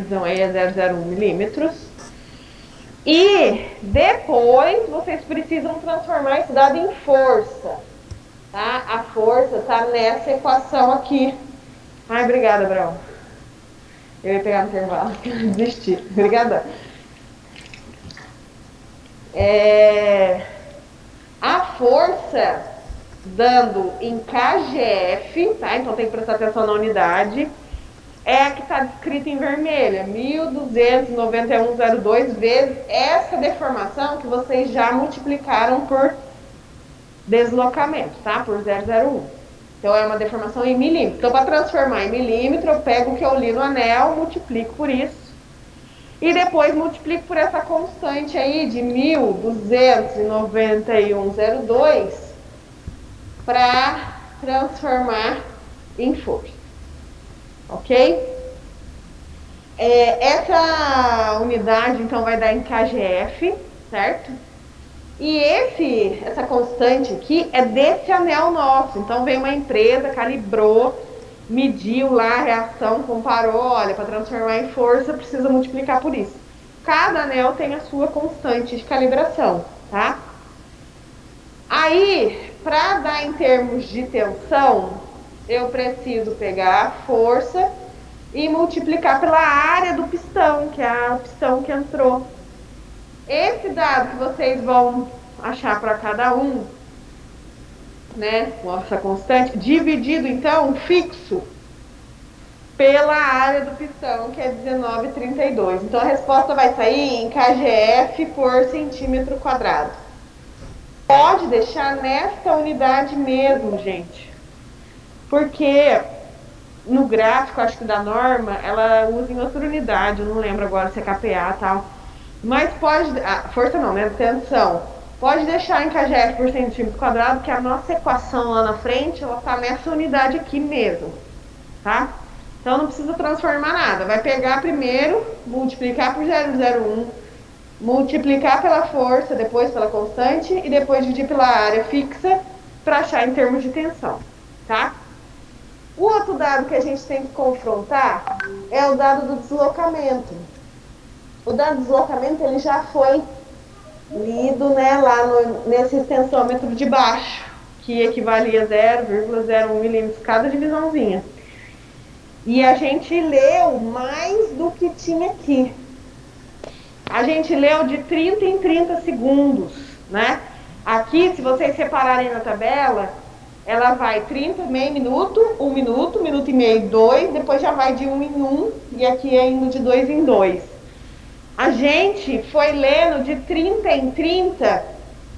precisão aí é 0,01 milímetros. E depois vocês precisam transformar esse dado em força, tá? A força tá nessa equação aqui. Ai, obrigada, Brão. Eu ia pegar no intervalo, desisti. Obrigada. A força dando em kgf, tá? Então tem que prestar atenção na unidade. É a que está descrita em vermelho, 1291,02 vezes essa deformação que vocês já multiplicaram por deslocamento, tá? Por 0,01. Então é uma deformação em milímetro. Então, para transformar em milímetro, eu pego o que eu li no anel, multiplico por isso. E depois multiplico por essa constante aí de 1291,02 para transformar em força. Ok? Essa unidade, então, vai dar em kgf, certo? E essa constante aqui é desse anel nosso. Então, veio uma empresa, calibrou, mediu lá a reação, comparou, olha, para transformar em força, precisa multiplicar por isso. Cada anel tem a sua constante de calibração, tá? Aí, para dar em termos de tensão, eu preciso pegar a força e multiplicar pela área do pistão, que é o pistão que entrou. Esse dado que vocês vão achar para cada um, né, com essa constante, dividido então, fixo, pela área do pistão, que é 19,32. Então a resposta vai sair em kgf por centímetro quadrado. Pode deixar nessa unidade mesmo, gente. Porque no gráfico, acho que da norma, ela usa em outra unidade, eu não lembro agora se é kPa e tal. Mas pode, força não, né, tensão. Pode deixar em kgf por centímetro quadrado, que a nossa equação lá na frente, ela tá nessa unidade aqui mesmo, tá? Então não precisa transformar nada, vai pegar primeiro, multiplicar por 0,01, multiplicar pela força, depois pela constante, e depois dividir pela área fixa, para achar em termos de tensão, tá? O outro dado que a gente tem que confrontar é o dado do deslocamento. O dado do deslocamento, ele já foi lido, né, lá nesse extensômetro de baixo, que equivalia a 0,01 milímetros cada divisãozinha. E a gente leu mais do que tinha aqui. A gente leu de 30 em 30 segundos, né? Aqui, se vocês separarem na tabela, ela vai 30, meio minuto, 1 minuto, minuto e meio, 2, depois já vai de 1 em 1, e aqui é indo de 2 em 2. A gente foi lendo de 30 em 30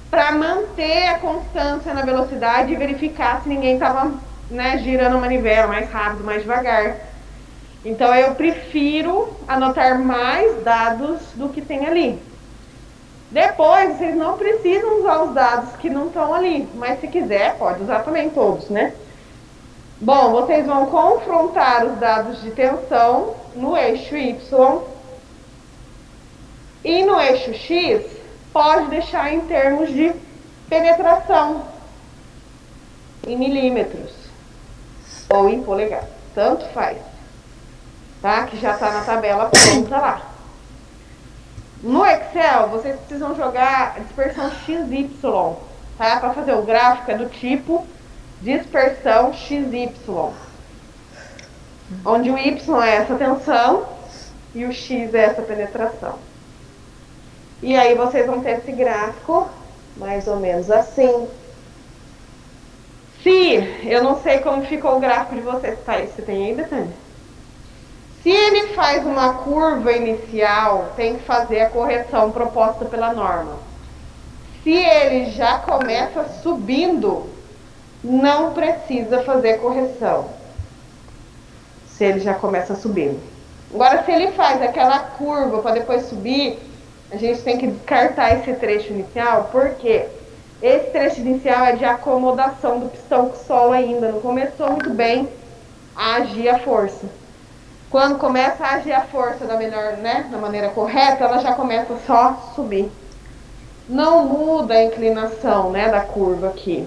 para manter a constância na velocidade e verificar se ninguém estava, né, girando a manivela mais rápido, mais devagar. Então eu prefiro anotar mais dados do que tem ali. Depois, vocês não precisam usar os dados que não estão ali, mas se quiser, pode usar também todos, né? Bom, vocês vão confrontar os dados de tensão no eixo Y e no eixo X, pode deixar em termos de penetração, em milímetros ou em polegadas, tanto faz, tá? Que já está na tabela pronta lá. No Excel, vocês precisam jogar a dispersão XY, tá? Para fazer o gráfico é do tipo dispersão XY, onde o Y é essa tensão e o X é essa penetração. E aí vocês vão ter esse gráfico, mais ou menos assim. Se, eu não sei como ficou o gráfico de vocês, tá? Você tem aí, Betânia? Se ele faz uma curva inicial, tem que fazer a correção proposta pela norma. Se ele já começa subindo, não precisa fazer correção. Se ele já começa subindo. Agora, se ele faz aquela curva para depois subir, a gente tem que descartar esse trecho inicial, porque esse trecho inicial é de acomodação do pistão que sola ainda, não começou muito bem a agir a força. Quando começa a agir a força da melhor, né, da maneira correta, ela já começa só a subir. Não muda a inclinação, né, da curva aqui.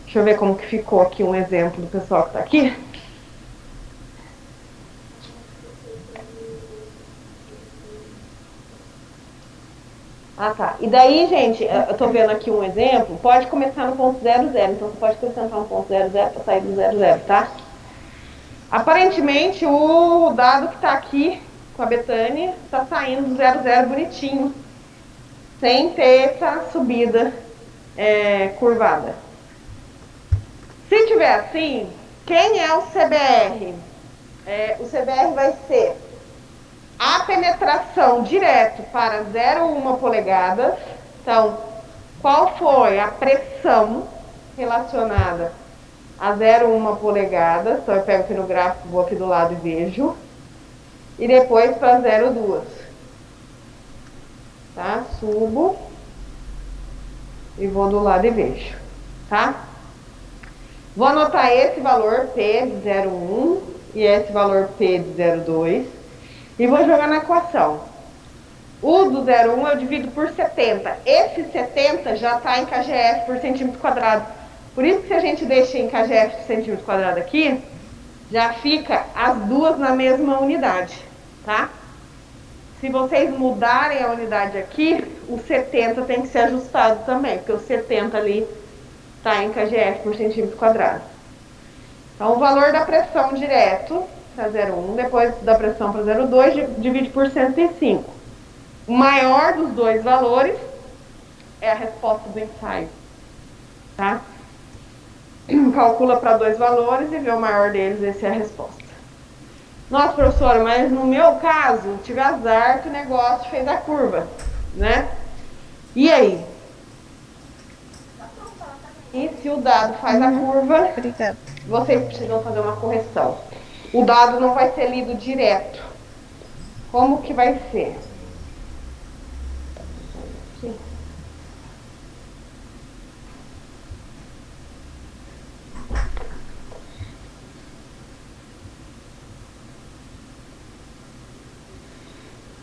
Deixa eu ver como que ficou aqui um exemplo do pessoal que está aqui. Ah, tá. E daí, gente, eu tô vendo aqui um exemplo, pode começar no ponto 00, então você pode acrescentar um ponto 00 para sair do 00, tá? Aparentemente, o dado que tá aqui com a Bethânia tá saindo do 00 bonitinho, sem ter essa subida curvada. Se tiver assim, quem é o CBR? O CBR vai ser a penetração direto para 0,1 polegadas. Então, qual foi a pressão relacionada a 0,1 polegadas? Então, eu pego aqui no gráfico, vou aqui do lado e vejo. E depois para 0,2. Tá? Subo e vou do lado e vejo. Tá? Vou anotar esse valor P de 0,1 e esse valor P de 0,2 e vou jogar na equação. O do 0,1 eu divido por 70. Esse 70 já está em kgf por centímetro quadrado. Por isso que se a gente deixa em kgf por centímetro quadrado aqui, já fica as duas na mesma unidade, tá? Se vocês mudarem a unidade aqui, o 70 tem que ser ajustado também, porque o 70 ali está em kgf por centímetro quadrado. Então, o valor da pressão direto para 0,1, depois da pressão para 0,2, divide por 105. O maior dos dois valores é a resposta do ensaio, tá? Calcula para dois valores e vê o maior deles, essa é a resposta. Nossa, professora, mas no meu caso, tive azar que o negócio fez a curva, né? E aí? E se o dado faz a curva, Obrigada. vocês precisam fazer uma correção. O dado não vai ser lido direto. Como que vai ser? Sim.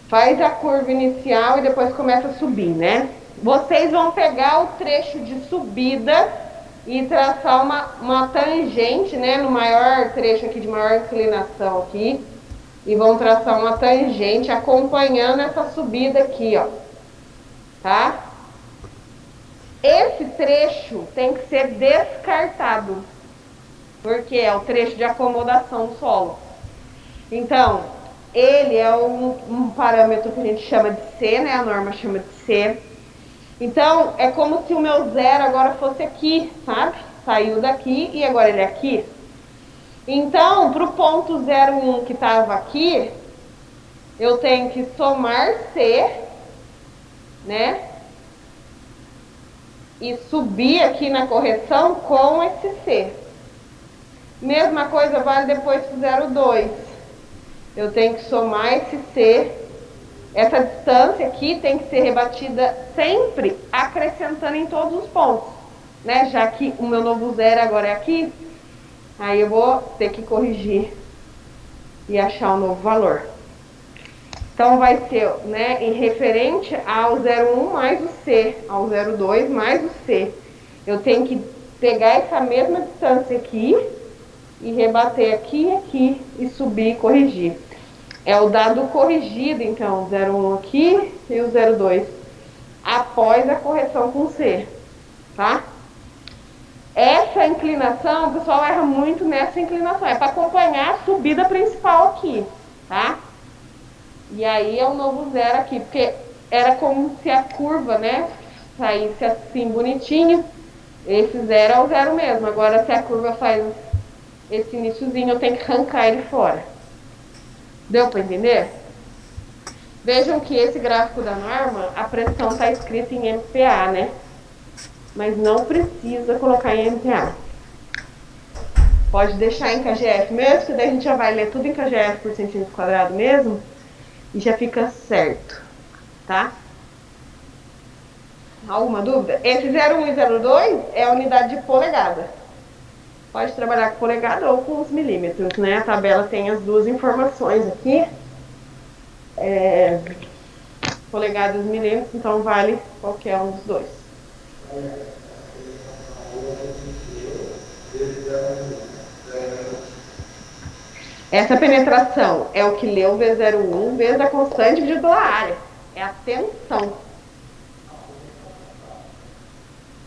Faz a curva inicial e depois começa a subir, né? Vocês vão pegar o trecho de subida e traçar uma tangente, né? No maior trecho aqui de maior inclinação aqui. E vão traçar uma tangente acompanhando essa subida aqui, ó. Tá? Esse trecho tem que ser descartado, porque é o trecho de acomodação do solo. Então, ele é um parâmetro que a gente chama de C, né? A norma chama de C. Então, é como se o meu zero agora fosse aqui, sabe? Saiu daqui e agora ele é aqui. Então, para o ponto 0,1 que estava aqui, eu tenho que somar C, né? E subir aqui na correção com esse C. Mesma coisa vale depois para o 0,2. Eu tenho que somar esse C. Essa distância aqui tem que ser rebatida sempre acrescentando em todos os pontos, né? Já que o meu novo zero agora é aqui, aí eu vou ter que corrigir e achar um novo valor. Então, vai ser, né, em referente ao 0,1 mais o C, ao 0,2 mais o C. Eu tenho que pegar essa mesma distância aqui e rebater aqui e aqui e subir e corrigir. É o dado corrigido, então, o 0,1 aqui e o 0,2 após a correção com C, tá? Essa inclinação, o pessoal erra muito nessa inclinação, é para acompanhar a subida principal aqui, tá? E aí é o novo zero aqui, porque era como se a curva, né, saísse assim bonitinho. Esse zero é o zero mesmo. Agora, se a curva faz esse iniciozinho, eu tenho que arrancar ele fora. Deu para entender? Vejam que esse gráfico da norma, a pressão está escrita em MPa, né? Mas não precisa colocar em MPa. Pode deixar em kgf mesmo, que daí a gente já vai ler tudo em kgf por centímetro quadrado mesmo. E já fica certo, tá? Alguma dúvida? Esse 0,1 e 0,2 é a unidade de polegada. Pode trabalhar com polegada ou com os milímetros, né? A tabela tem as duas informações aqui. Polegadas e milímetros, então vale qualquer um dos dois. Essa penetração é o que leu V01 vezes a constante dividido pela área. É a tensão.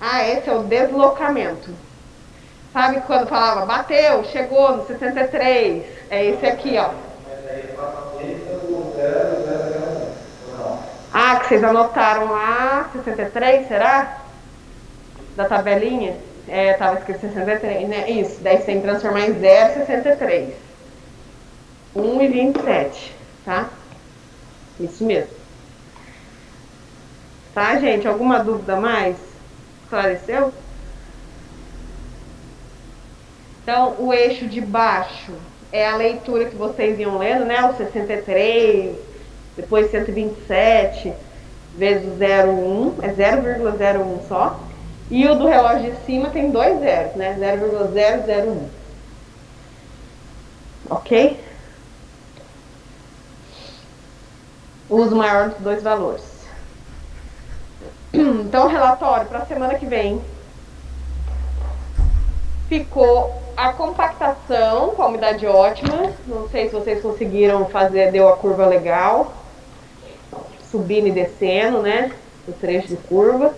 Ah, esse é o deslocamento. Sabe quando falava bateu, chegou no 63? É esse aqui, ó. Ah, que vocês anotaram lá, 63, será? Da tabelinha? É, tava escrito 63, né? Isso, daí você tem que transformar em 0,63. 1,27, tá? Isso mesmo. Tá, gente? Alguma dúvida mais? Esclareceu? Então, o eixo de baixo é a leitura que vocês iam lendo, né? O 63, depois 127, vezes o 0,1, é 0,01 só. E o do relógio de cima tem dois zeros, né? 0,001. Ok? O uso maior dos dois valores. Então, o relatório para a semana que vem ficou a compactação com a umidade ótima. Não sei se vocês conseguiram fazer, deu a curva legal. Subindo e descendo, né? O trecho de curva.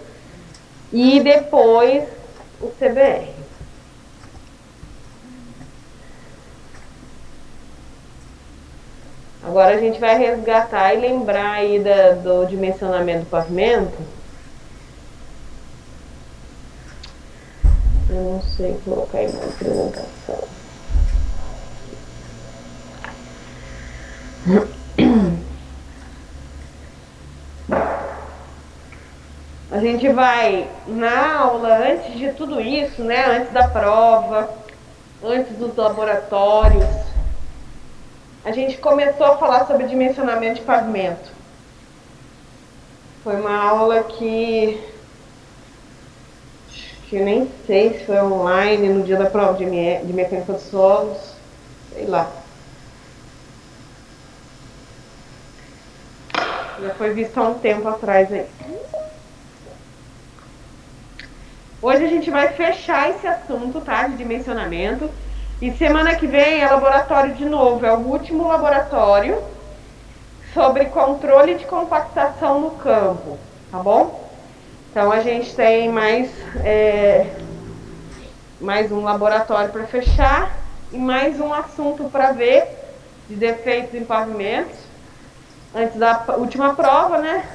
E depois o CBR. Agora a gente vai resgatar e lembrar aí do dimensionamento do pavimento. Eu não sei colocar aí na apresentação. A gente vai, na aula, antes de tudo isso, né? Antes da prova, antes dos laboratórios, a gente começou a falar sobre dimensionamento de pavimento. Foi uma aula que nem sei se foi online, no dia da prova de mecânica dos solos, sei lá. Já foi visto há um tempo atrás aí. Hoje a gente vai fechar esse assunto, tá? De dimensionamento. E semana que vem é laboratório de novo. É o último laboratório sobre controle de compactação no campo, tá bom? Então a gente tem mais um laboratório para fechar e mais um assunto para ver de defeitos em pavimentos antes da última prova, né?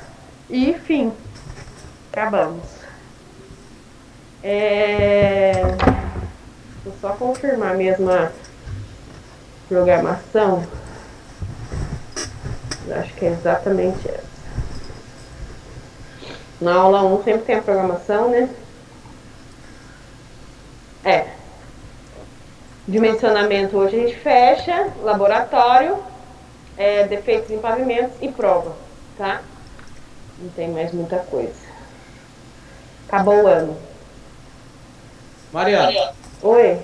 E fim, acabamos. Vou só confirmar mesmo a programação. Eu acho que é exatamente essa. Na aula 1 sempre tem a programação, né? Dimensionamento hoje a gente fecha, laboratório, defeitos em pavimentos e prova, tá? Não tem mais muita coisa. Acabou o ano. Mariana. Oi.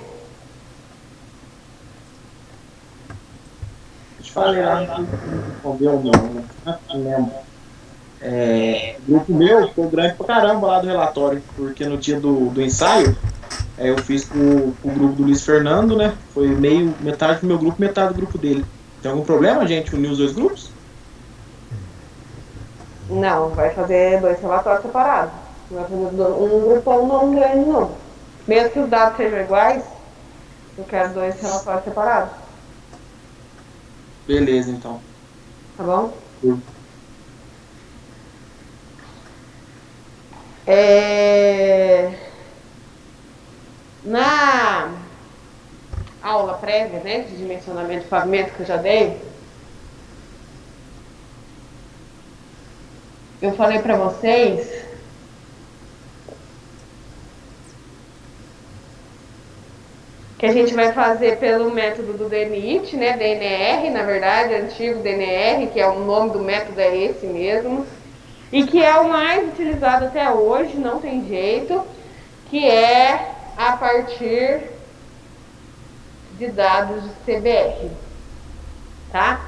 Te falei lá, não respondeu não lembro. O grupo meu ficou grande pra caramba lá do relatório, porque no dia do ensaio, eu fiz com o grupo do Luiz Fernando, né? Foi metade do meu grupo, metade do grupo dele. Tem algum problema, gente, unir os dois grupos? Não, vai fazer 2 relatórios separados. Não vai fazer um grupão não grande, não. Mesmo que os dados sejam iguais, eu quero 2 relatórios separados. Beleza, então. Tá bom? Na aula prévia, né, de dimensionamento de pavimento que eu já dei, eu falei para vocês que a gente vai fazer pelo método do DNIT, né, DNR, na verdade, antigo DNR, que é o nome do método é esse mesmo, e que é o mais utilizado até hoje, não tem jeito, que é a partir de dados de CBR, tá?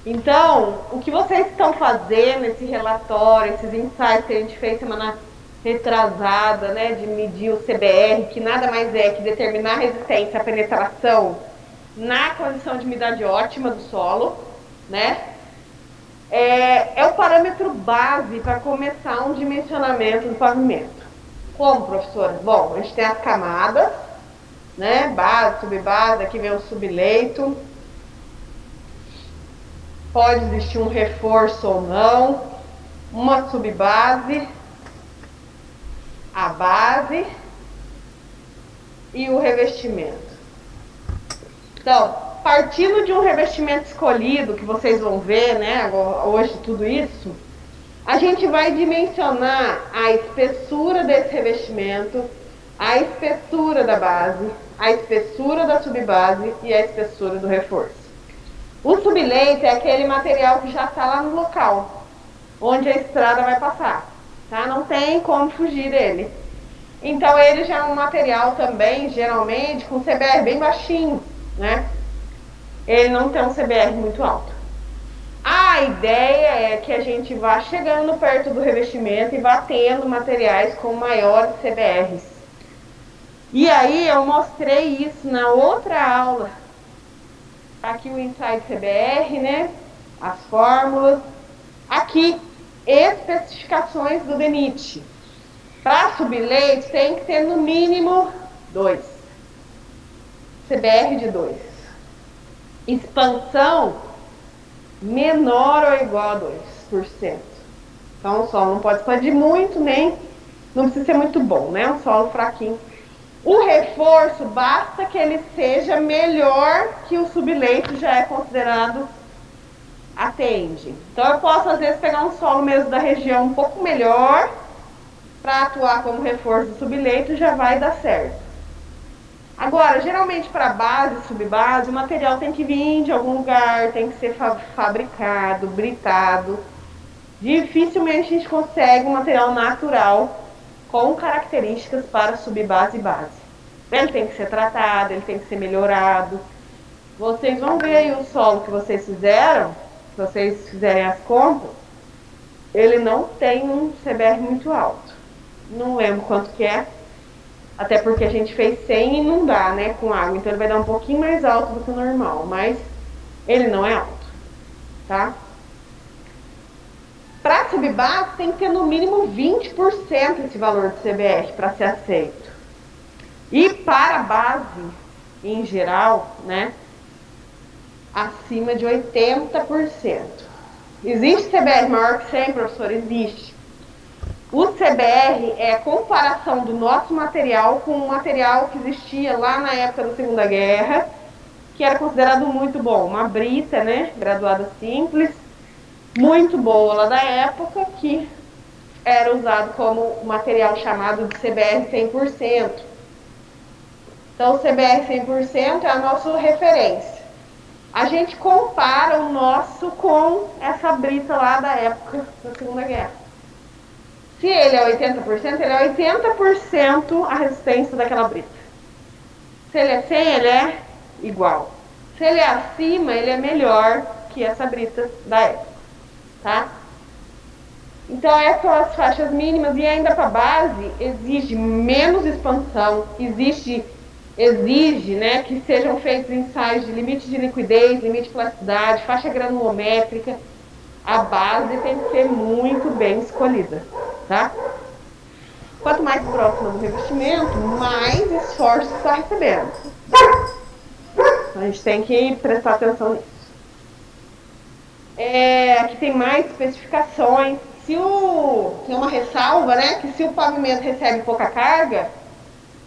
Então, o que vocês estão fazendo, esse relatório, esses ensaios que a gente fez semana retrasada, né, de medir o CBR, que nada mais é que determinar a resistência, a penetração na condição de umidade ótima do solo, né? É o parâmetro base para começar um dimensionamento do pavimento. Como, professora? Bom, a gente tem as camadas, né? Base, subbase, aqui vem o subleito. Pode existir um reforço ou não, uma subbase, a base e o revestimento. Então, partindo de um revestimento escolhido, que vocês vão ver, né, hoje tudo isso, a gente vai dimensionar a espessura desse revestimento, a espessura da base, a espessura da subbase e a espessura do reforço. O subleito é aquele material que já está lá no local, onde a estrada vai passar, tá? Não tem como fugir dele. Então ele já é um material também, geralmente, com CBR bem baixinho, né? Ele não tem um CBR muito alto. A ideia é que a gente vá chegando perto do revestimento e vá tendo materiais com maiores CBRs. E aí eu mostrei isso na outra aula. Aqui o Inside CBR, né? As fórmulas. Aqui, especificações do DENIT. Para subleito tem que ter no mínimo 2. CBR de 2. Expansão menor ou igual a 2%. Então o solo não pode expandir muito, nem não precisa ser muito bom, né? Um solo fraquinho. O reforço, basta que ele seja melhor que o subleito, já é considerado atende. Então eu posso às vezes pegar um solo mesmo da região um pouco melhor para atuar como reforço do subleito, já vai dar certo. Agora, geralmente para base e subbase, o material tem que vir de algum lugar, tem que ser fabricado, britado. Dificilmente a gente consegue um material natural com características para subbase e base. Ele tem que ser tratado, ele tem que ser melhorado. Vocês vão ver aí o solo que vocês fizeram, se vocês fizerem as contas, ele não tem um CBR muito alto. Não lembro quanto que é, até porque a gente fez sem inundar, né, com água, então ele vai dar um pouquinho mais alto do que o normal, mas ele não é alto, tá? Para subbase tem que ter no mínimo 20% esse valor de CBR para ser aceito. E para a base, em geral, né, acima de 80%. Existe CBR maior que 100, professor? Existe. O CBR é a comparação do nosso material com o material que existia lá na época da Segunda Guerra, que era considerado muito bom. Uma brita, né, graduada simples, muito boa lá da época, que era usado como material chamado de CBR 100%. Então, o CBR 100% é a nossa referência. A gente compara o nosso com essa brita lá da época da Segunda Guerra. Se ele é 80%, ele é 80% a resistência daquela brita. Se ele é 100, ele é igual. Se ele é acima, ele é melhor que essa brita da época, tá? Então essas são as faixas mínimas, e ainda para base exige menos expansão, exige, né, que sejam feitos ensaios de limite de liquidez, limite de plasticidade, faixa granulométrica. A base tem que ser muito bem escolhida, tá? Quanto mais próximo do revestimento, mais esforço está recebendo. A gente tem que prestar atenção nisso. Aqui tem mais especificações. Tem uma ressalva, né, que se o pavimento recebe pouca carga,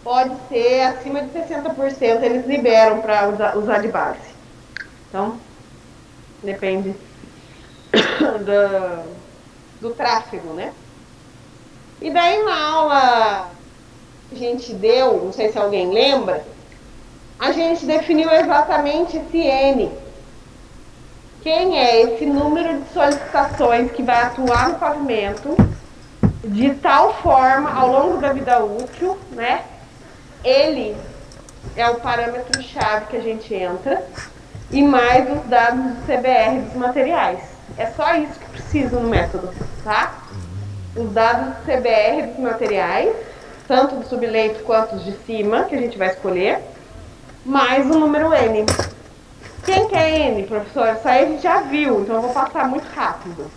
pode ser acima de 60%, eles liberam para usar de base. Então, depende do tráfego, né? E daí na aula que a gente deu, não sei se alguém lembra, a gente definiu exatamente esse N. Quem é esse número de solicitações que vai atuar no pavimento de tal forma ao longo da vida útil, né? Ele é o parâmetro-chave que a gente entra, e mais os dados do CBR dos materiais. É só isso que precisa no método, tá? Os dados do CBR dos materiais, tanto do subleito quanto os de cima, que a gente vai escolher, mais o número N. Quem que é N, professor? Isso aí a gente já viu, então eu vou passar muito rápido.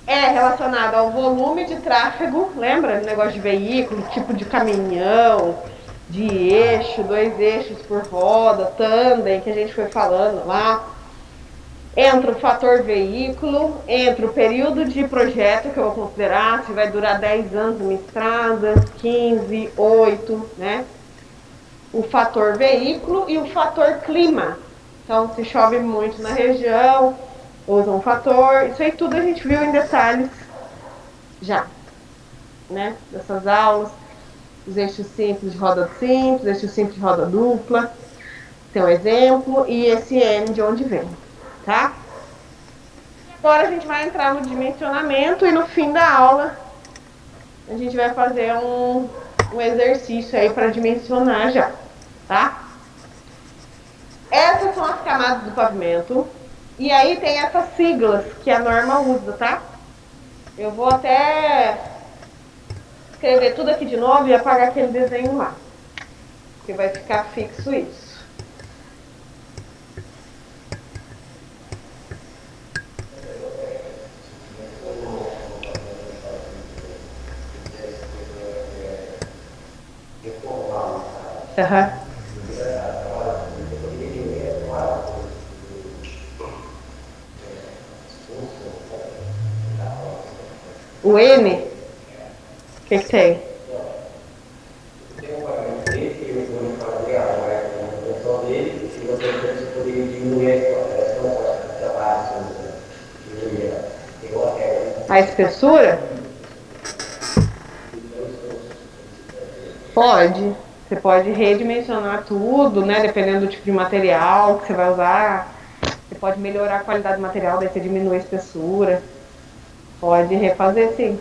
é relacionado ao volume de tráfego, lembra? Negócio de veículo, tipo de caminhão, de eixo, 2 eixos por roda, tandem, que a gente foi falando lá. Entra o fator veículo, entra o período de projeto, que eu vou considerar, se vai durar 10 anos uma estrada, 15, 8, né? O fator veículo e o fator clima. Então, se chove muito na região, usa um fator. Isso aí tudo a gente viu em detalhes já, né? Dessas aulas. Os eixos simples de roda simples, eixos simples de roda dupla. Tem um exemplo. E esse M de onde vem, tá? Agora a gente vai entrar no dimensionamento e no fim da aula a gente vai fazer um exercício aí para dimensionar já, tá? Essas são as camadas do pavimento. E aí tem essas siglas que a norma usa, tá? Eu vou até escrever tudo aqui de novo e apagar aquele desenho lá. Porque vai ficar fixo isso. Uhum. O N? O que tem? A espessura? Pode. Você pode redimensionar tudo, né? Dependendo do tipo de material que você vai usar. Você pode melhorar a qualidade do material, daí você diminui a espessura. Pode refazer, sim.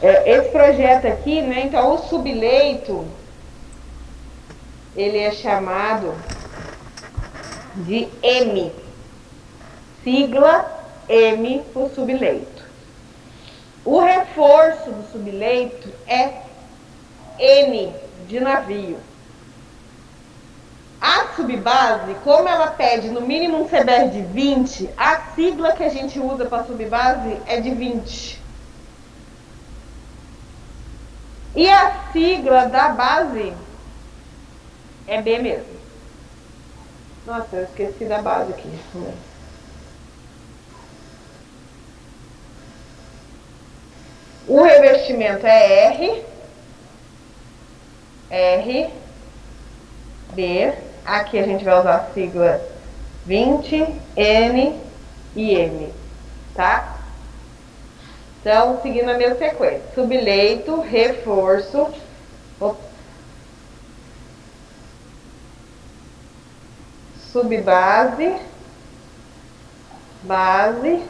Esse projeto aqui, né? Então, o subleito, ele é chamado de M. Sigla M para o subleito. O reforço do subleito é N de navio. A subbase, como ela pede no mínimo um CBR de 20, a sigla que a gente usa para subbase é de 20. E a sigla da base é B mesmo. Nossa, eu esqueci da base aqui. O revestimento é R, B. Aqui a gente vai usar a sigla 20, N e M, tá? Então, seguindo a mesma sequência. Subleito, reforço. Subbase, base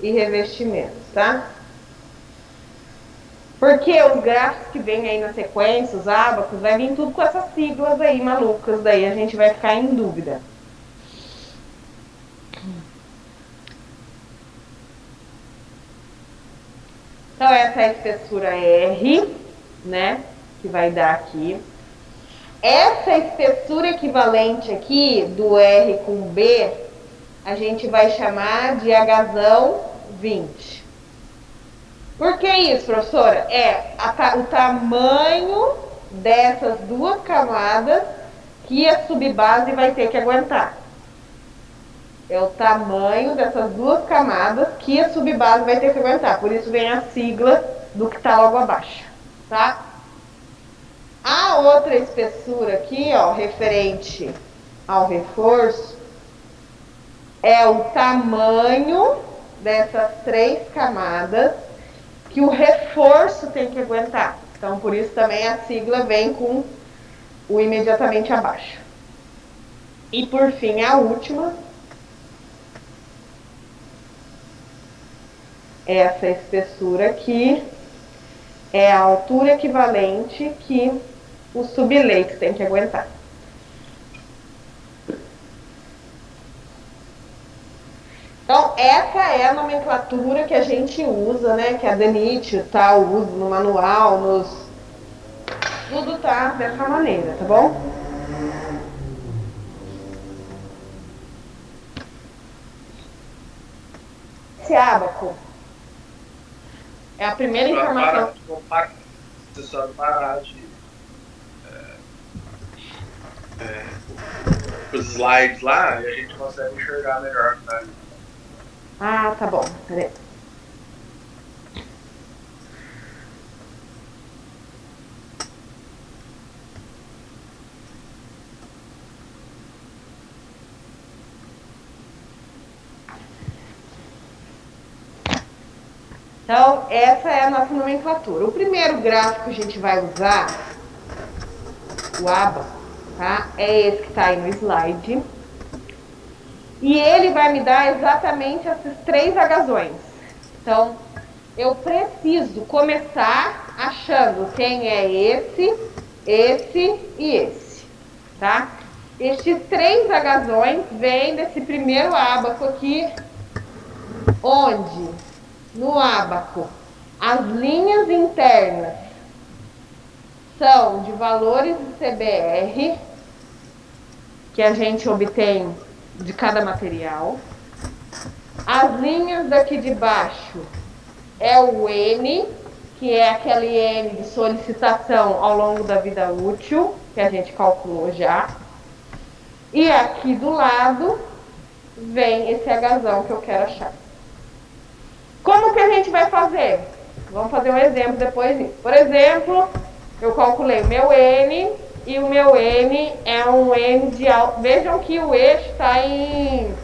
e revestimento, tá? Porque os gráficos que vem aí na sequência, os ábacos, vai vir tudo com essas siglas aí malucas, daí a gente vai ficar em dúvida. Então, essa é a espessura R, né, que vai dar aqui. Essa espessura equivalente aqui, do R com B, a gente vai chamar de Hzão 20. Por que isso, professora? O tamanho dessas duas camadas que a subbase vai ter que aguentar. É o tamanho dessas duas camadas que a subbase vai ter que aguentar. Por isso vem a sigla do que está logo abaixo, tá? A outra espessura aqui, ó, referente ao reforço, é o tamanho dessas 3 camadas que o reforço tem que aguentar. Então, por isso também a sigla vem com o imediatamente abaixo. E por fim, a última, essa espessura aqui é a altura equivalente que o subleito tem que aguentar. Então, essa é a nomenclatura que a gente usa, né? Que a DENIT tal usa no manual, tudo tá dessa maneira, tá bom? esse ábaco? É a primeira informação. Você só parar de os slides lá e a gente consegue enxergar melhor, né? Ah, tá bom. Peraí. Então, essa é a nossa nomenclatura. O primeiro gráfico que a gente vai usar, o aba, tá? É esse que está aí no slide. E ele vai me dar exatamente esses 3 agazões. Então, eu preciso começar achando quem é esse e esse, tá? Estes 3 agazões vêm desse primeiro ábaco aqui, onde no ábaco as linhas internas são de valores de CBR que a gente obtém de cada material. As linhas daqui de baixo é o N, que é aquele N de solicitação ao longo da vida útil, que a gente calculou já. E aqui do lado vem esse agazão que eu quero achar. Como que a gente vai fazer? Vamos fazer um exemplo depois disso. Por exemplo, eu calculei o meu N e o meu N é um N de alto. Vejam que o eixo está em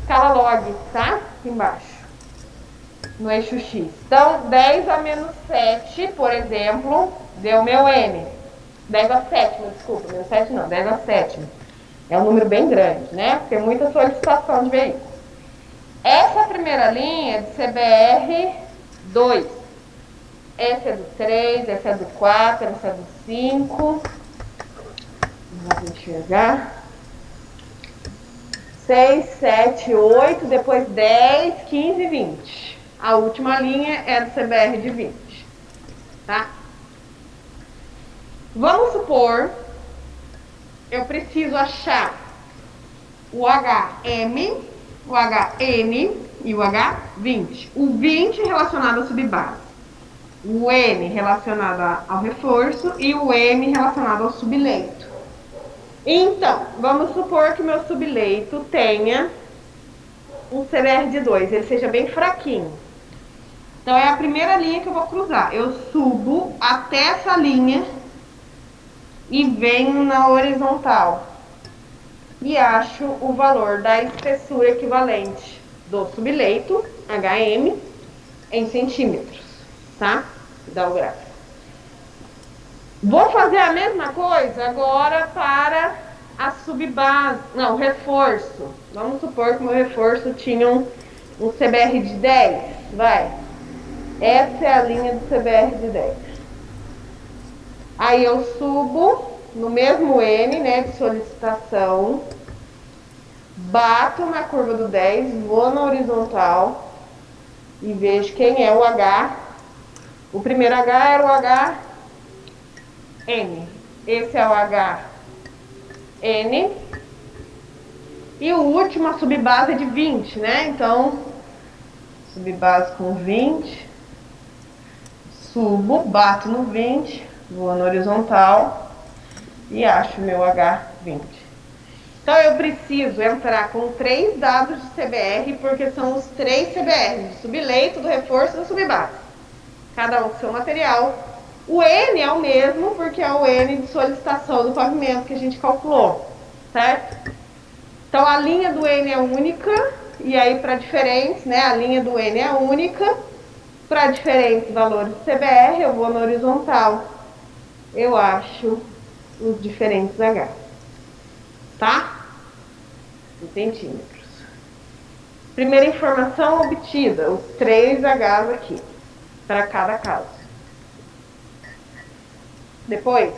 escala log, tá? Aqui embaixo. No eixo X. Então, 10 a menos 7, por exemplo, deu meu N. 10 a sétima, desculpa, menos 7 não, 10 a sétima. É um número bem grande, né? Porque tem muita solicitação de veículo. Essa primeira linha é de CBR 2. Essa é do 3, essa é do 4, essa é do 5. Vamos enxergar. 6, 7, 8, depois 10, 15 e 20. A última linha é do CBR de 20. Tá? Vamos supor, eu preciso achar o HM, o HN e o H20. O 20 relacionado à subbase, o N relacionado ao reforço e o M relacionado ao subleito. Então, vamos supor que o meu subleito tenha um CBR de 2, ele seja bem fraquinho. Então, é a primeira linha que eu vou cruzar. Eu subo até essa linha e venho na horizontal. E acho o valor da espessura equivalente do subleito, HM, em centímetros, tá? Dá o gráfico. Vou fazer a mesma coisa agora para a subbase, não, o reforço. Vamos supor que o meu reforço tinha um CBR de 10, vai. Essa é a linha do CBR de 10. Aí eu subo no mesmo N, né, de solicitação, bato na curva do 10, vou na horizontal e vejo quem é o H. O primeiro H era o HN. Esse é o HN. E o último, a subbase é de 20, né? Então, subbase com 20. Subo, bato no 20, vou na horizontal e acho o meu H20. Então, eu preciso entrar com 3 dados de CBR, porque são os 3 CBR, do subleito, do reforço e da subbase. Cada um com seu material. O N é o mesmo, porque é o N de solicitação do pavimento que a gente calculou, certo? Então, a linha do N é única, e aí para diferentes, né, a linha do N é única. Para diferentes valores de CBR, eu vou na horizontal, eu acho os diferentes H, tá? Em centímetros. Primeira informação obtida, os 3 Hs aqui, para cada caso. Depois,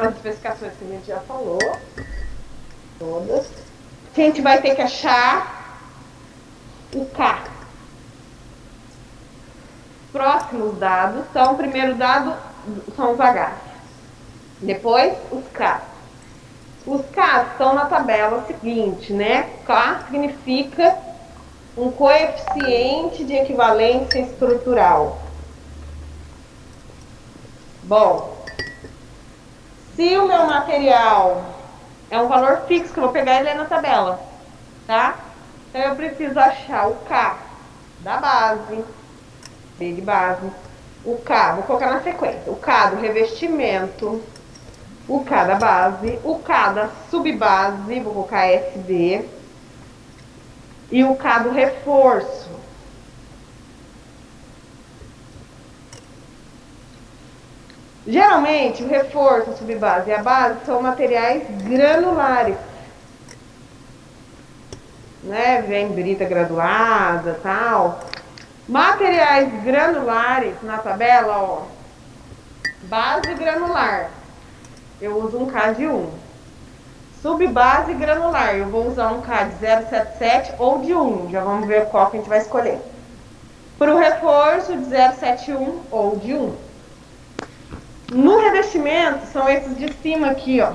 as especificações que a gente já falou, todas. A gente vai ter que achar o K. Próximos dados são, o primeiro dado são os Hs, depois os K. Os K estão na tabela seguinte, né? K significa um coeficiente de equivalência estrutural. Bom, se o meu material é um valor fixo, que eu vou pegar e ler na tabela, tá? Então eu preciso achar o K da base, B de base, o K, vou colocar na sequência, o K do revestimento, o K da base, o K da subbase, vou colocar SB, e o K do reforço. Geralmente, o reforço, a subbase e a base são materiais granulares, né? Vem brita graduada, tal. Materiais granulares na tabela, ó. Base granular, eu uso um K de 1. Subbase granular, eu vou usar um K de 0,77 ou de 1. Já vamos ver qual que a gente vai escolher. Para o reforço, de 0,71 ou de 1. No revestimento, são esses de cima aqui, ó.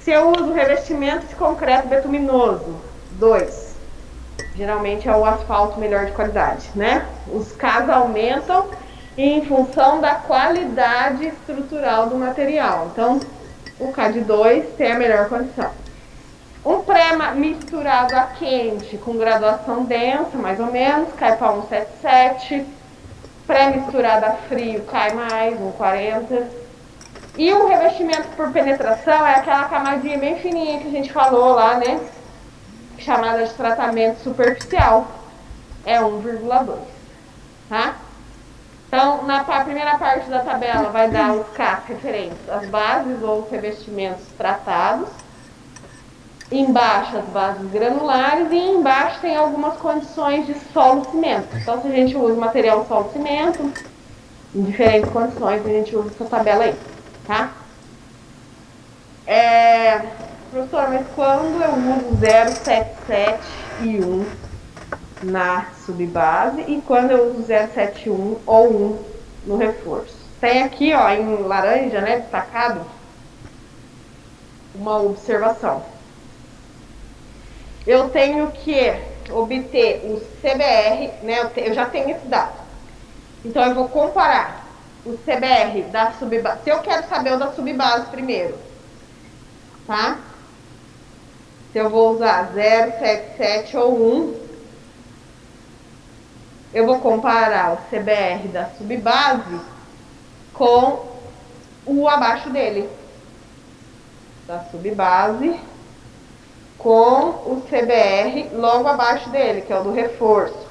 Se eu uso revestimento de concreto betuminoso, 2. Geralmente é o asfalto melhor de qualidade, né? Os Ks aumentam em função da qualidade estrutural do material. Então, o K de 2 tem a melhor condição. Um pré-misturado a quente com graduação densa, mais ou menos, cai para 1,77. Pré-misturado a frio cai mais, 1,40. E o revestimento por penetração é aquela camadinha bem fininha que a gente falou lá, né? Chamada de tratamento superficial. É 1,2, tá? Então, na primeira parte da tabela vai dar os Ks referentes às bases ou os revestimentos tratados. Embaixo as bases granulares e embaixo tem algumas condições de solo-cimento. Então, se a gente usa material solo-cimento, em diferentes condições, a gente usa essa tabela aí, tá? Professor, mas quando eu uso 0,77 e 1 na subbase e quando eu uso 0,71 ou 1 no reforço? Tem aqui, ó, em laranja, né, destacado, uma observação. Eu tenho que obter o CBR, né? Eu já tenho esse dado. Então, eu vou comparar o CBR da subbase. Se eu quero saber o da subbase primeiro, tá? Se eu vou usar 0,77 ou 1, eu vou comparar o CBR da subbase com o abaixo dele. Da subbase com o CBR logo abaixo dele, que é o do reforço.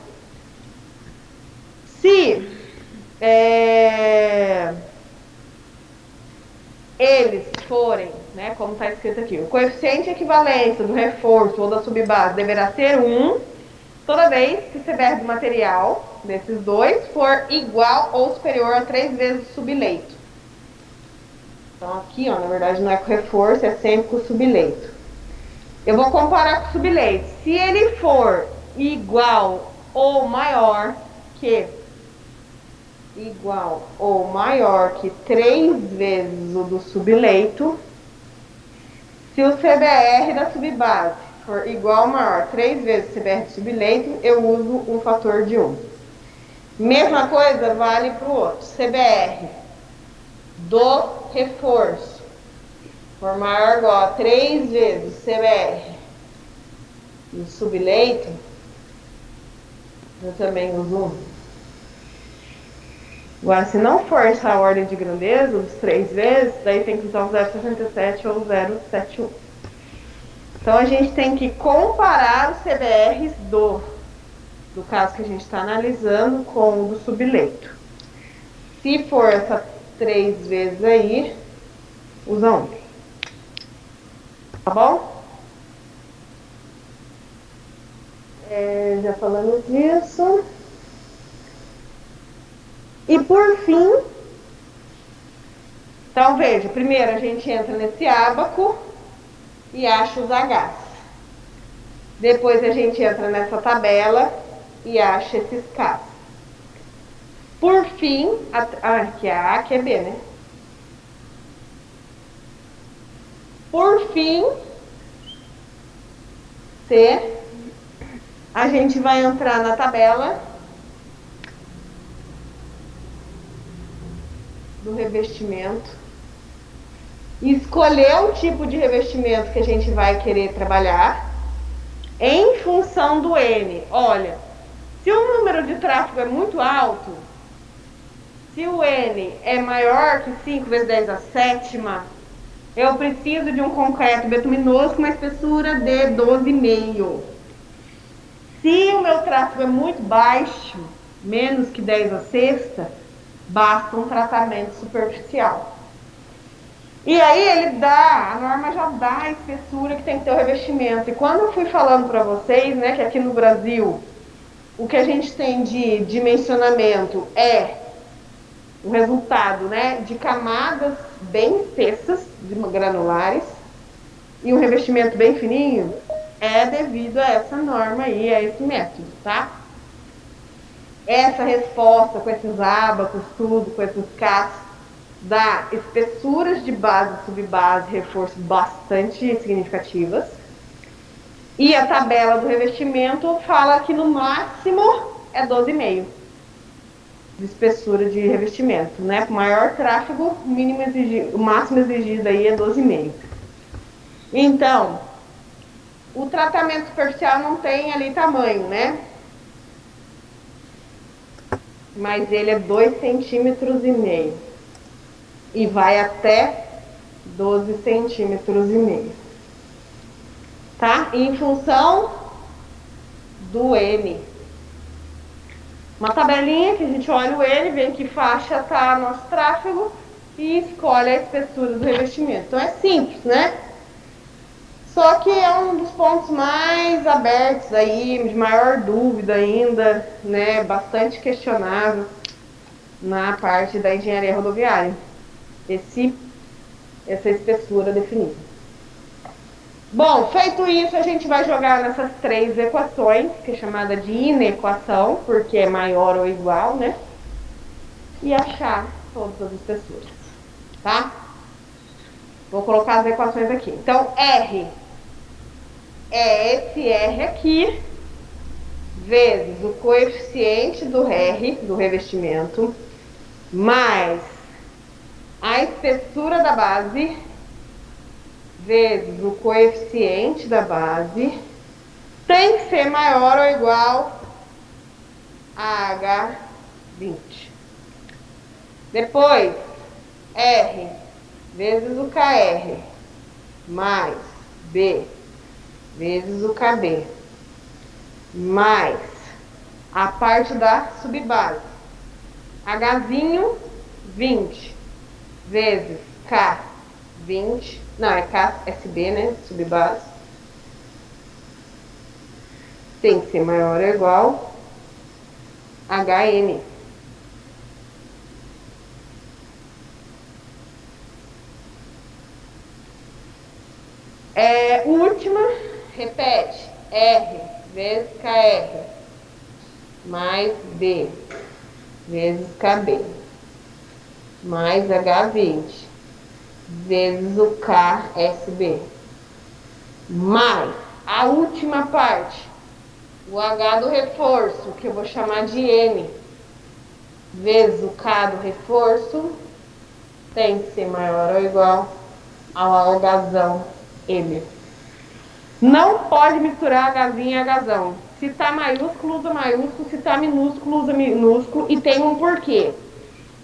Se eles forem, né, como está escrito aqui, o coeficiente de equivalência do reforço ou da subbase deverá ser 1 toda vez que o CBR do material, desses dois, for igual ou superior a 3 vezes o subleito. Então aqui, ó, na verdade não é com reforço, é sempre com o subleito. Eu vou comparar com o subleito. Se ele for igual ou maior que 3 vezes o do subleito, se o CBR da subbase for igual ou maior 3 vezes o CBR do subleito, eu uso um fator de 1. Mesma coisa vale para o outro. CBR do reforço for maior ou igual a 3 vezes o CBR do subleito, eu também uso 1. Agora, se não for essa ordem de grandeza, dos 3 vezes, daí tem que usar o 0,67 ou 0,71. Então, a gente tem que comparar os CBRs do caso que a gente está analisando com o do subleito. Se for essa 3 vezes aí, usa 1. Tá bom? Já falamos disso. E por fim, então veja, primeiro a gente entra nesse ábaco e acha os Hs. Depois a gente entra nessa tabela e acha esses Ks. Por fim, aqui é A, aqui é B, né? Por fim, C, a gente vai entrar na tabela do revestimento e escolher o tipo de revestimento que a gente vai querer trabalhar em função do N. Olha, se o número de tráfego é muito alto, se o N é maior que 5 vezes 10 a sétima, eu preciso de um concreto betuminoso com uma espessura de 12,5. Se o meu tráfego é muito baixo, menos que 10 a sexta, basta um tratamento superficial. E aí ele dá, a norma já dá a espessura que tem que ter o revestimento. E quando eu fui falando para vocês, né, que aqui no Brasil o que a gente tem de dimensionamento é o resultado, né, de camadas bem espessas, granulares, e um revestimento bem fininho, é devido a essa norma aí, a esse método, tá? Essa resposta com esses ábacos, tudo, com esses CATs, dá espessuras de base, subbase, reforço bastante significativas. E a tabela do revestimento fala que no máximo é 12,5 de espessura de revestimento, né? Com maior tráfego, o máximo exigido aí é 12,5. Então, o tratamento superficial não tem ali tamanho, né? Mas ele é 2,5 centímetros e vai até 12,5 centímetros. Tá? E em função do N. Uma tabelinha que a gente olha o N, vê em que faixa está nosso tráfego e escolhe a espessura do revestimento. Então é simples, né? Só que é um dos pontos mais abertos aí, de maior dúvida ainda, né? Bastante questionável na parte da engenharia rodoviária. Essa espessura definida. Bom, feito isso, a gente vai jogar nessas 3 equações, que é chamada de inequação, porque é maior ou igual, né? E achar todas as espessuras, tá? Vou colocar as equações aqui. Então, R é esse R aqui, vezes o coeficiente do R, do revestimento, mais a espessura da base, vezes o coeficiente da base, tem que ser maior ou igual a H20. Depois, R vezes o KR, mais B vezes o KB, mais a parte da subbase, Hzinho 20, vezes K20, não, é KSB, né, subbase, tem que ser maior ou igual a HN. Última, repete, R vezes KR, mais B vezes KB, mais H20, vezes o KSB, mais a última parte, o H do reforço, que eu vou chamar de N, vezes o K do reforço, tem que ser maior ou igual ao Hzão M. Não pode misturar Hzinho e Hzão. Se tá maiúsculo, usa maiúsculo. Se tá minúsculo, usa minúsculo. E tem um porquê.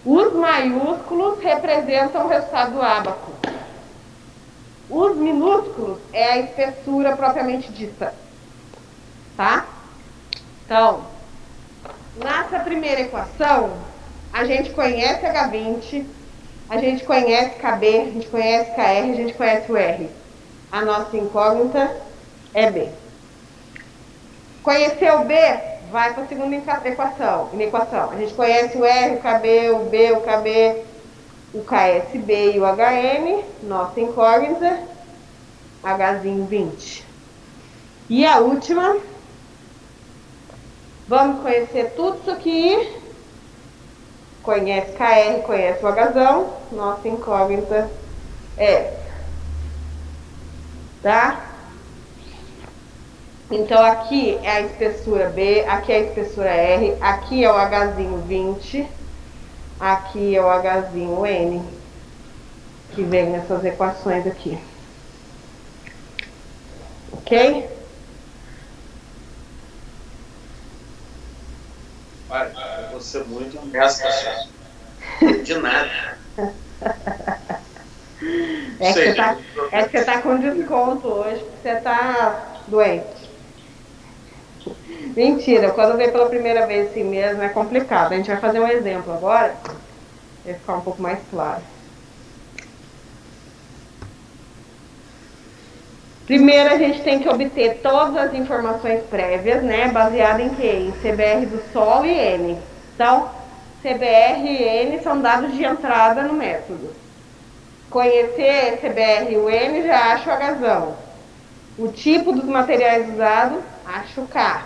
Os maiúsculos representam o resultado do ábaco. Os minúsculos é a espessura propriamente dita. Tá? Então, nessa primeira equação, a gente conhece H20, a gente conhece KB, a gente conhece KR, a gente conhece o R. A nossa incógnita é B. Conheceu o B? Vai para a segunda equação. A gente conhece o R, o KB, o B, o KB, o KSB e o HN. Nossa incógnita, Hzinho 20. E a última, vamos conhecer tudo isso aqui. Conhece KR, conhece o Hzão. Nossa incógnita é essa. tá? Então aqui é a espessura B, aqui é a espessura R, aqui é o Hzinho 20, aqui é o Hzinho N, que vem nessas equações aqui. Ok? Olha, eu vou ser muito honesta, senhor. De nada. É que você tá com desconto hoje, porque você tá doente. Mentira, quando vem pela primeira vez assim mesmo é complicado. A gente vai fazer um exemplo agora, vai ficar um pouco mais claro. Primeiro a gente tem que obter todas as informações prévias, né? Baseado em quê? Em CBR do solo e N. Então, CBR e N são dados de entrada no método. Conhecer CBR e o N, já acho o Hzão. O tipo dos materiais usados, acho o K.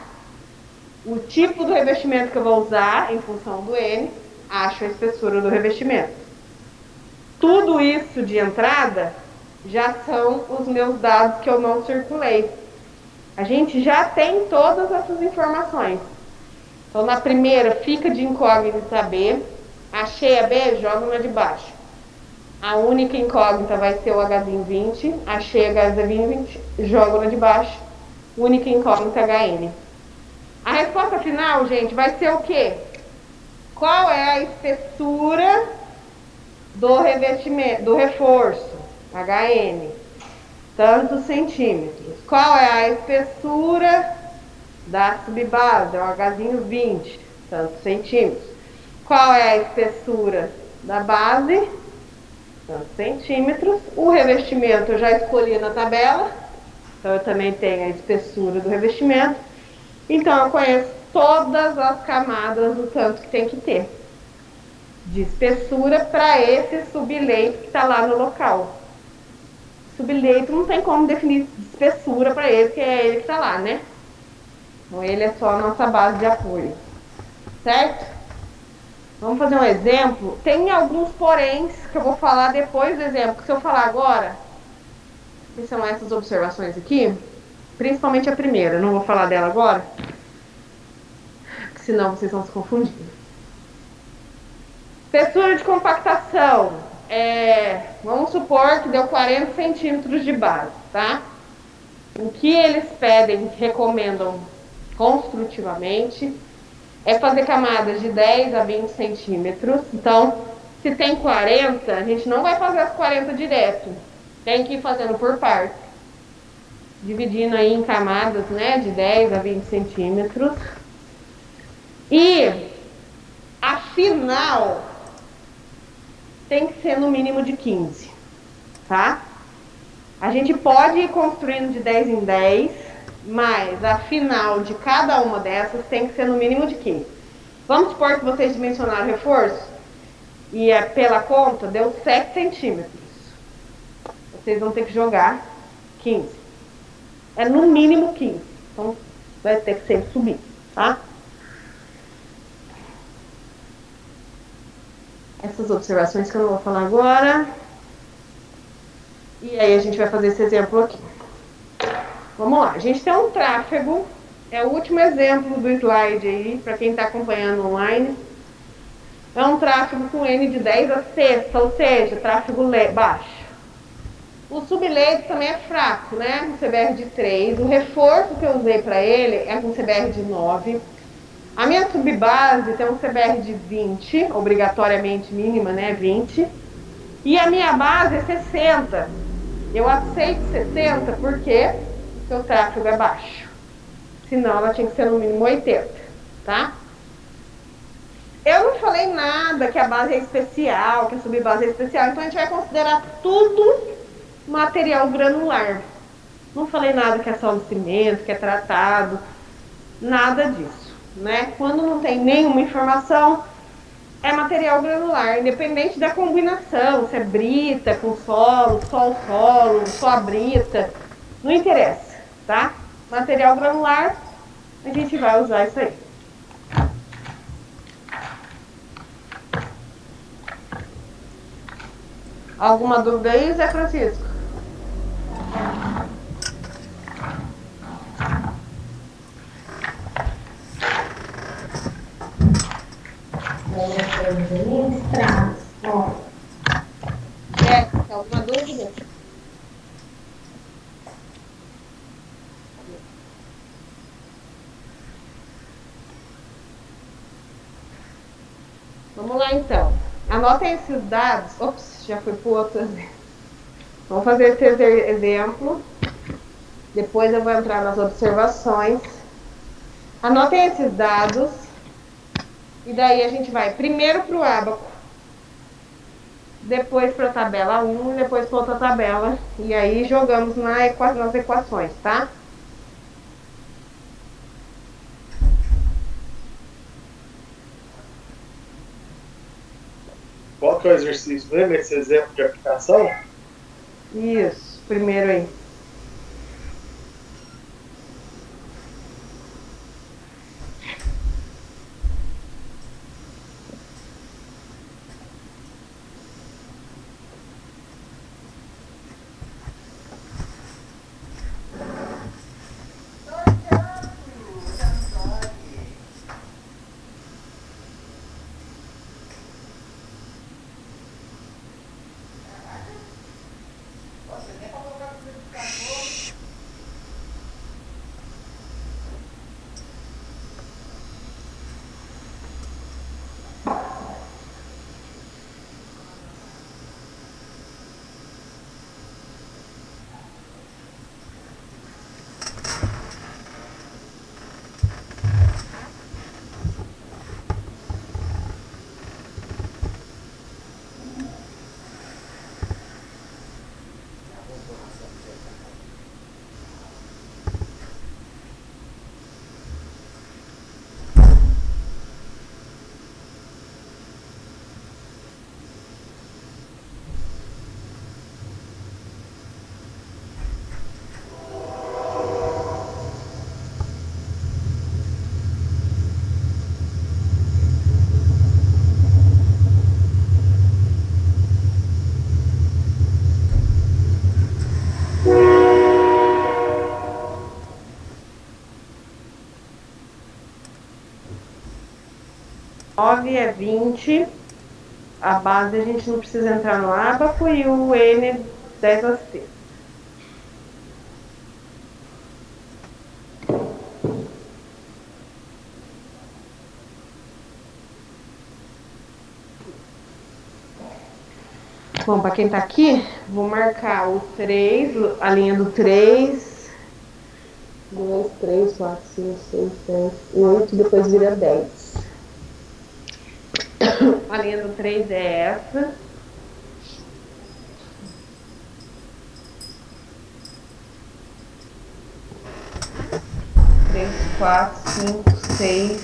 O tipo do revestimento que eu vou usar, em função do N, acho a espessura do revestimento. Tudo isso de entrada já são os meus dados que eu não circulei. A gente já tem todas essas informações. Então, na primeira, fica de incógnita B. Achei a B, jogo na de baixo. A única incógnita vai ser o Hzinho 20. Achei a Hzinho 20, jogo na de baixo. Única incógnita HN. A resposta final, gente, vai ser o quê? Qual é a espessura do revestimento, do reforço? HN. Tantos centímetros. Qual é a espessura da subbase? É o Hzinho 20. Tantos centímetros. Qual é a espessura da base? Tantos centímetros. O revestimento eu já escolhi na tabela. Então eu também tenho a espessura do revestimento. Então eu conheço todas as camadas do tanto que tem que ter de espessura para esse subleito que está lá no local. Subleito não tem como definir espessura para ele, que é ele que está lá, né? Então ele é só a nossa base de apoio, certo? Vamos fazer um exemplo. Tem alguns poréns que eu vou falar depois do exemplo, que se eu falar agora, que são essas observações aqui, principalmente a primeira, não vou falar dela agora, porque senão vocês vão se confundir. Espessura de compactação, vamos supor que deu 40 centímetros de base, tá? O que eles pedem, recomendam construtivamente, é fazer camadas de 10 a 20 centímetros. Então, se tem 40, a gente não vai fazer as 40 direto. Tem que ir fazendo por partes. Dividindo aí em camadas, né, de 10 a 20 centímetros. E a final tem que ser no mínimo de 15, tá? A gente pode ir construindo de 10 em 10, mas a final de cada uma dessas tem que ser no mínimo de 15. Vamos supor que vocês dimensionaram o reforço e pela conta deu 7 centímetros. Vocês vão ter que jogar 15. É no mínimo 15. Então vai ter que sempre subir, tá? Essas observações que eu não vou falar agora. E aí a gente vai fazer esse exemplo aqui. Vamos lá, a gente tem um tráfego, é o último exemplo do slide aí, para quem está acompanhando online. É um tráfego com N de 10 a sexta, ou seja, tráfego baixo. O subleito também é fraco, né? Com CBR de 3. O reforço que eu usei para ele é com CBR de 9. A minha subbase tem um CBR de 20, obrigatoriamente mínima, né? 20. E a minha base é 60. Eu aceito 60 porque o tráfego é baixo. Senão ela tinha que ser no mínimo 80, tá? Eu não falei nada que a base é especial, que a subbase é especial. Então a gente vai considerar tudo material granular. Não falei nada que é só no cimento, que é tratado. Nada disso, né? Quando não tem nenhuma informação, é material granular, independente da combinação, se é brita com solo, sol-solo, só a brita, não interessa, tá? Material granular, a gente vai usar isso aí. Alguma dúvida aí, Zé Francisco? Ó. É, alguma dúvida? Vamos lá, então. Anotem esses dados. Ops, já fui para o outro exemplo. Vamos fazer esse exemplo. Depois eu vou entrar nas observações. Anotem esses dados. E daí a gente vai primeiro para o ábaco. Depois para a tabela 1 e depois para outra tabela. E aí jogamos nas equações, tá? Qual que é o exercício mesmo? Esse exemplo de aplicação? Isso, primeiro aí. Nove é 20. A base a gente não precisa entrar no ábaco e o N 10 a 6. Bom, para quem tá aqui, vou marcar o 3, a linha do 3, 2, 3, 4, 5, 6, 7, 8, depois vira 10. A linha do 3 é essa. Três, 4, 5, 6,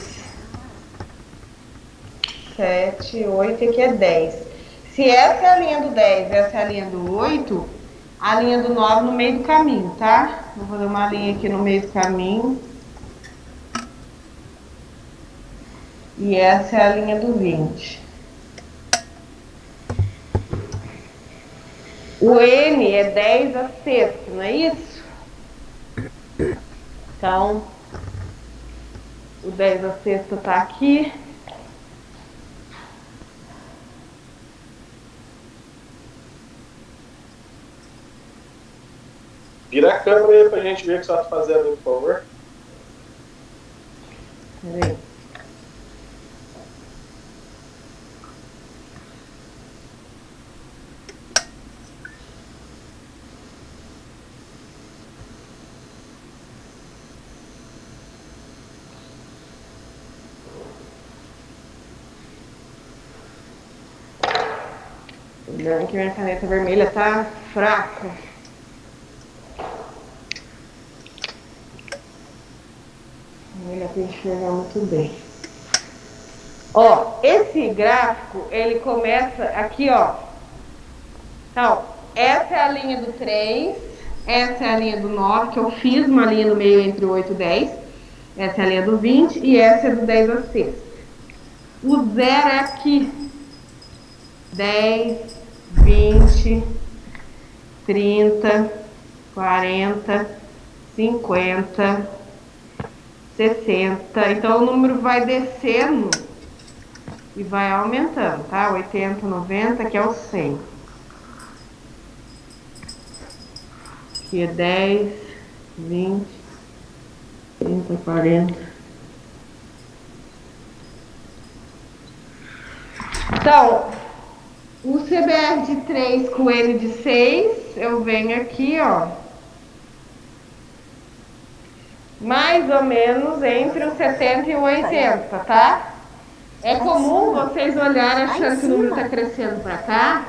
7, 8 e aqui é 10. Se essa é a linha do 10 e essa é a linha do 8, a linha do 9 no meio do caminho, tá? Vou fazer uma linha aqui no meio do caminho. E essa é a linha do 20. O N é 10 a sexta, não é isso? Então, o 10 a sexta tá aqui. Vira a câmera aí pra gente ver o que você tá fazendo, por favor. Peraí. Lembrando que minha caneta vermelha tá fraca. Vermelha pra enxergar muito bem. Ó, esse gráfico, ele começa aqui, ó. Então, essa é a linha do 3, essa é a linha do 9, que eu fiz uma linha no meio entre o 8 e o 10. Essa é a linha do 20 e essa é do 10 a 6. O zero é aqui. 10, 20, 30, 40, 50, 60. Então o número vai descendo E vai aumentando, tá? 80, 90, que é o 100. Aqui é 10, 20, 30, 40. Então, o CBR de 3 com o N de 6, eu venho aqui, ó. Mais ou menos entre os 70 e o 80, tá? É comum vocês olharem achando que o número tá crescendo pra cá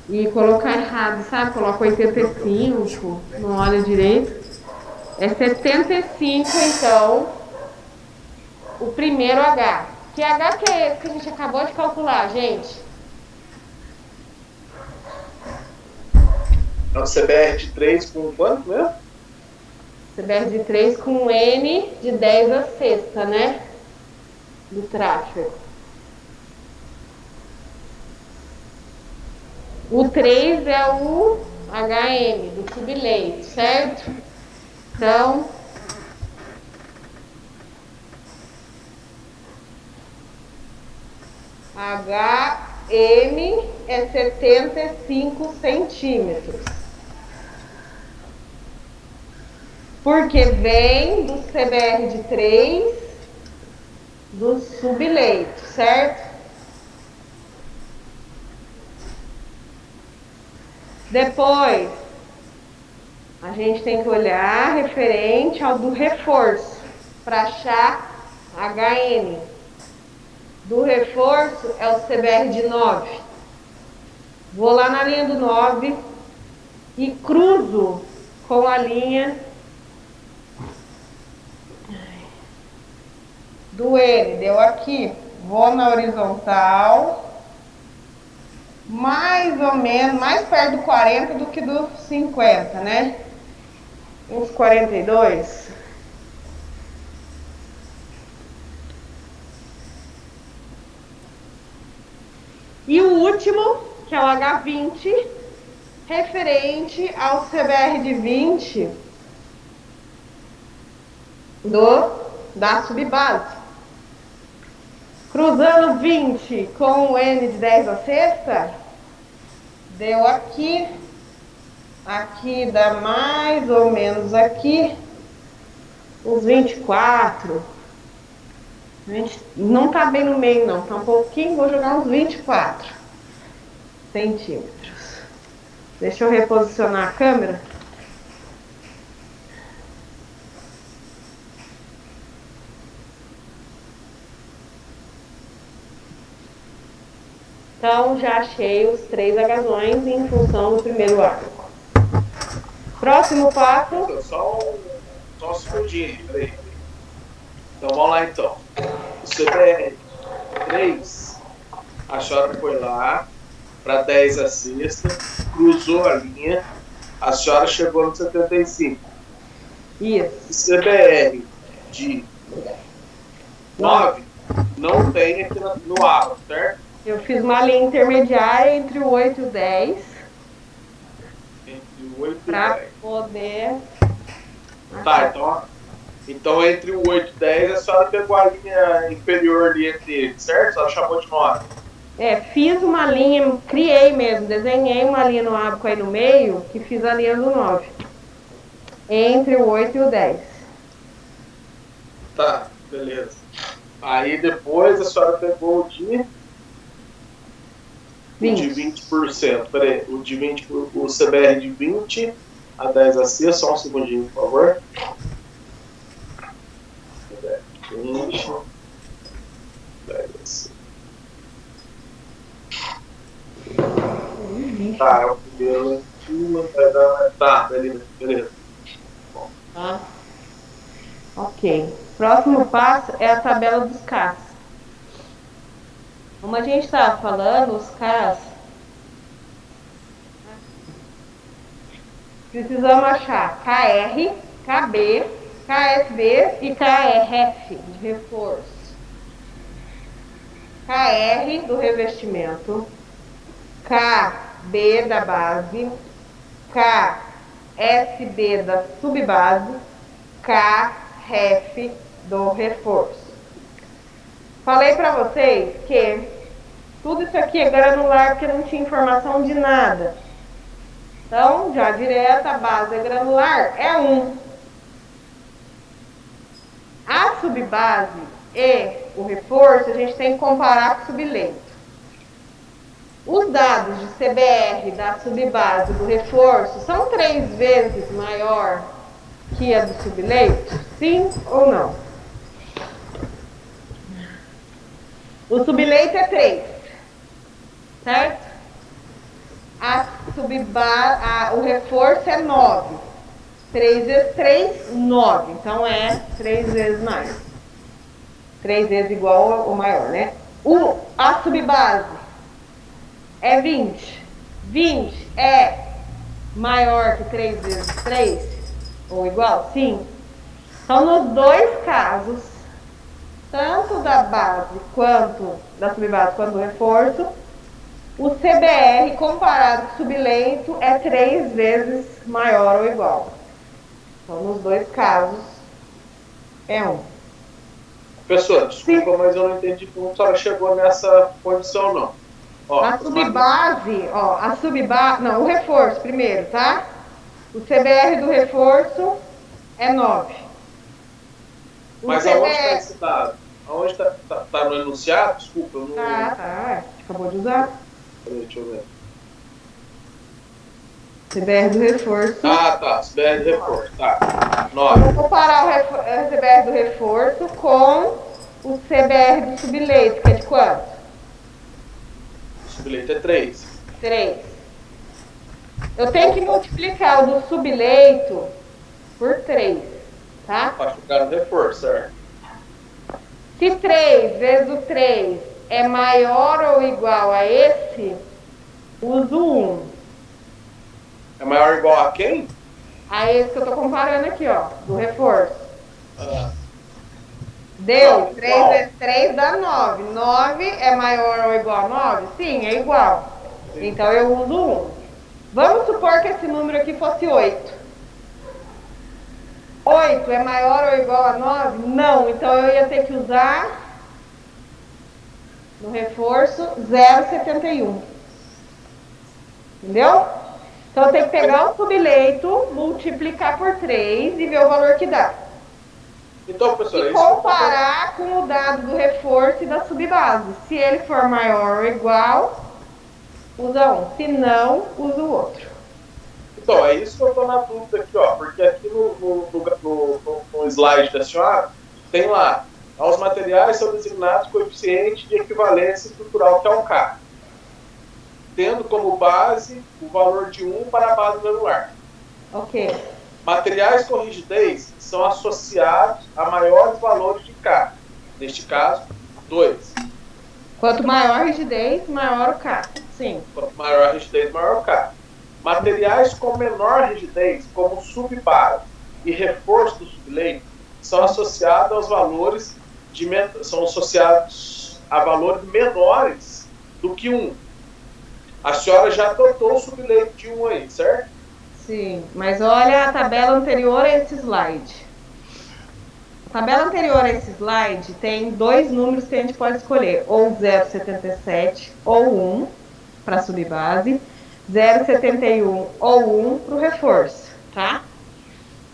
e colocar errado, sabe? Coloca 85, não olha direito. É 75, então, o primeiro H. Que H que é esse que a gente acabou de calcular, gente? É o CBR de 3 com quanto mesmo? CBR de 3 com N de 10 a sexta, né? Do tráfego. O 3 é o HM, do subleito, certo? Então, HM é 75 centímetros. Porque vem do CBR de 3 do subleito, certo? Depois, a gente tem que olhar referente ao do reforço, para achar HN. Do reforço é o CBR de 9. Vou lá na linha do 9 e cruzo com a linha do N. Deu aqui. Vou na horizontal. Mais ou menos, mais perto do 40 do que do 50, né? Uns 42. E o último, que é o H20, referente ao CBR de 20 da subbase. Cruzando 20 com o N de 10 a sexta, deu aqui. Aqui dá mais ou menos aqui uns 24. Não tá bem no meio não, tá um pouquinho, vou jogar uns 24 centímetros. Deixa eu reposicionar a câmera. Então, já achei os 3 agazões em função do primeiro arco. Próximo passo. Só um segundinho, peraí. Então vamos lá então. O CBR 3, a senhora foi lá para 10 a sexta, cruzou a linha, a senhora chegou no 75. Isso. O CBR de 9 não tem aqui no aro, certo? Eu fiz uma linha intermediária entre o 8 e o 10. Entre o 8 e o Para 10. poder. Tá, então entre o 8 e o 10 a senhora pegou a linha inferior ali entre eles, certo? Ela chamou de 9. Fiz uma linha, criei mesmo, desenhei uma linha no ábaco aí no meio, que fiz a linha do 9. Entre o 8 e o 10. Tá, beleza. Aí depois a senhora pegou o de 20%. Peraí, o de 20, o CBR de 20 a 10 a C, só um segundinho, por favor. CBR de 20, 10 a C. Tá, é o primeiro lá em cima, vai dar. Tá, beleza. Bom. Tá? Ok. Próximo passo é a tabela dos CAS. Como a gente estava falando, os CAS, precisamos achar KR, KB, KSB e KRF de reforço. KR do revestimento, KB da base, KSB da subbase, KRF do reforço. Falei para vocês que Tudo isso aqui é granular porque não tinha informação de nada. Então, já direto, a base é granular, é 1. A subbase e o reforço, a gente tem que comparar com o subleito. Os dados de CBR da subbase do reforço são 3 vezes maior que a do subleito? Sim ou não? O subleito é 3, certo? O reforço é 9. 3 vezes 3, 9. Então é 3 vezes mais. 3 vezes igual ou maior, né? A subbase é 20. 20 é maior que 3 vezes 3? Ou igual? Sim. Então, nos dois casos, tanto da base quanto da subbase quanto do reforço, o CBR comparado com o subleito é 3 vezes maior ou igual. Então, nos dois casos, é 1. Professor, desculpa, mas eu não entendi como a senhora chegou nessa condição, não. A subbase, não, o reforço primeiro, tá? O CBR do reforço é 9. Mas aonde está esse dado? Aonde está no enunciado? Desculpa, eu não... Tá. Acabou de usar. Peraí, deixa eu ver. CBR do reforço. Tá. CBR do reforço. Tá. 9. Vamos comparar o CBR do reforço com o CBR do subleito, que é de quanto? O subleito é 3. 3. Eu tenho que multiplicar o do subleito por 3, tá? Para ficar no reforço, certo? Se 3 vezes o 3 é maior ou igual a esse, uso 1. É maior ou igual a quem? A esse que eu tô comparando aqui, ó, do reforço. Deu? 3 vezes 3 dá 9. 9 é maior ou igual a 9? Sim, é igual. Sim. Então eu uso 1. Vamos supor que esse número aqui fosse 8. 8 é maior ou igual a 9? Não. Então eu ia ter que usar no reforço 0,71. Entendeu? Então eu tenho que pegar o subleito, multiplicar por 3 e ver o valor que dá. Então, professor, e comparar com o dado do reforço e da subbase. Se ele for maior ou igual, usa um. Se não, usa o outro. Então, é isso que eu estou na dúvida aqui, ó. Porque aqui no slide da senhora, tem lá, os materiais são designados coeficiente de equivalência estrutural, que é o K, tendo como base o valor de 1 para a base granular. Ok. Materiais com rigidez são associados a maiores valores de K. Neste caso, 2. Quanto maior a rigidez, maior o K. Sim. Quanto maior a rigidez, maior o K. Materiais com menor rigidez, como subbase e reforço do subleito, são associados aos valores são associados a valores menores do que 1. A senhora já adotou o subleito de 1 aí, certo? Sim, mas olha a tabela anterior a esse slide. A tabela anterior a esse slide tem 2 números que a gente pode escolher, ou 0,77 ou 1 para a subbase, 0,71 ou 1 para o reforço, tá?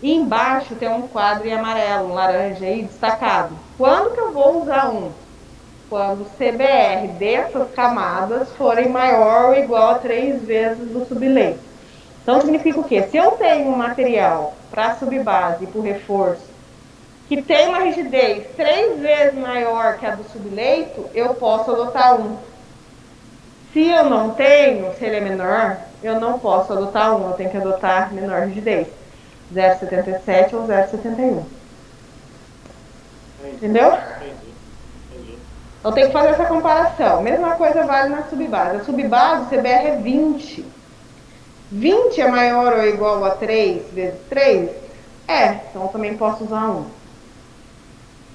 E embaixo tem um quadro em amarelo, laranja aí, destacado. Quando que eu vou usar 1? Quando o CBR dessas camadas forem maior ou igual a 3 vezes do subleito. Então, significa o quê? Se eu tenho um material para a subbase e para o reforço que tem uma rigidez 3 vezes maior que a do subleito, eu posso adotar 1. Se eu não tenho, se ele é menor, eu não posso adotar 1. Eu tenho que adotar menor rigidez. 0,77 ou 0,71. Entendeu? Entendi. Eu tenho que fazer essa comparação. Mesma coisa vale na subbase. A subbase, o CBR é 20. 20 é maior ou igual a 3 vezes 3? É, então eu também posso usar 1.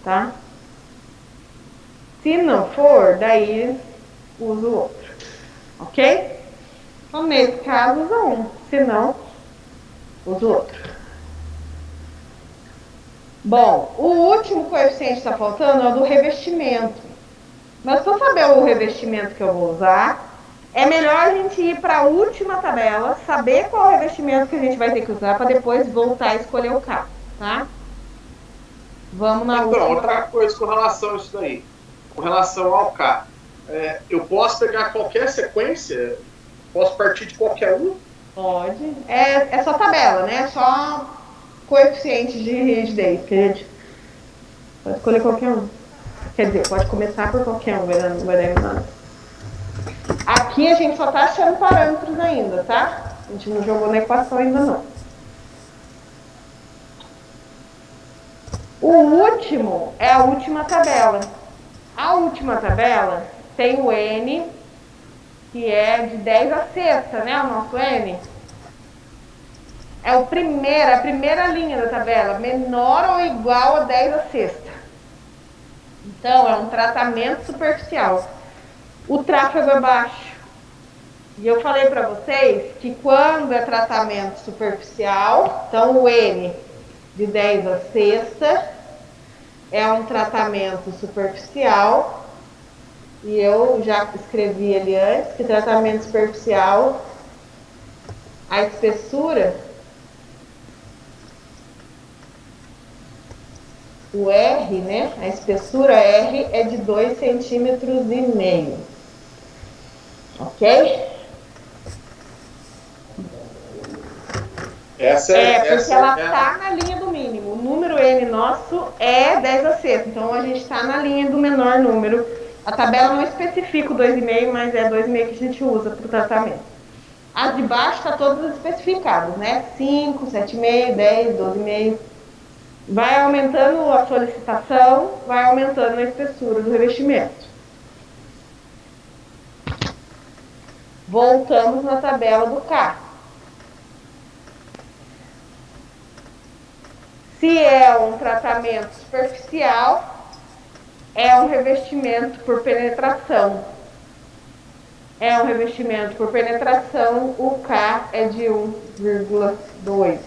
Tá? Se não for, daí uso o outro. Ok? Então, nesse caso, usa 1. Se não, uso o outro. Bom, o último coeficiente que está faltando é o do revestimento. Mas para saber o revestimento que eu vou usar, é melhor a gente ir para a última tabela, saber qual revestimento que a gente vai ter que usar para depois voltar a escolher o K, tá? Vamos na Então, última. outra coisa com relação a isso daí. Com relação ao K. Eu posso pegar qualquer sequência? Posso partir de qualquer um? Pode. É só tabela, né? É só coeficiente de rigidez, que a gente pode escolher qualquer um. Quer dizer, pode começar por qualquer um, não vai dar nada. Aqui a gente só tá achando parâmetros ainda, tá? A gente não jogou na equação ainda não. O último é a última tabela. A última tabela tem o N, que é de 10 a sexta, né? O nosso N. É a primeira linha da tabela, menor ou igual a 10 a sexta. Então, é um tratamento superficial. O tráfego é baixo. E eu falei para vocês que quando é tratamento superficial, então o N de 10 a sexta é um tratamento superficial. E eu já escrevi ali antes que tratamento superficial, a espessura, o R, né? A espessura R é de 2,5 centímetros. Ok? Porque ela está na linha do mínimo. O número N nosso é 10 a sexta. Então a gente está na linha do menor número. A tabela não especifica o 2,5, mas é 2,5 que a gente usa para o tratamento. As de baixo está todas especificadas, né? 5, 7,5, 10, 12,5. Vai aumentando a solicitação, vai aumentando a espessura do revestimento. Voltamos na tabela do K. Se é um tratamento superficial, é um revestimento por penetração. É um revestimento por penetração, o K é de 1,2.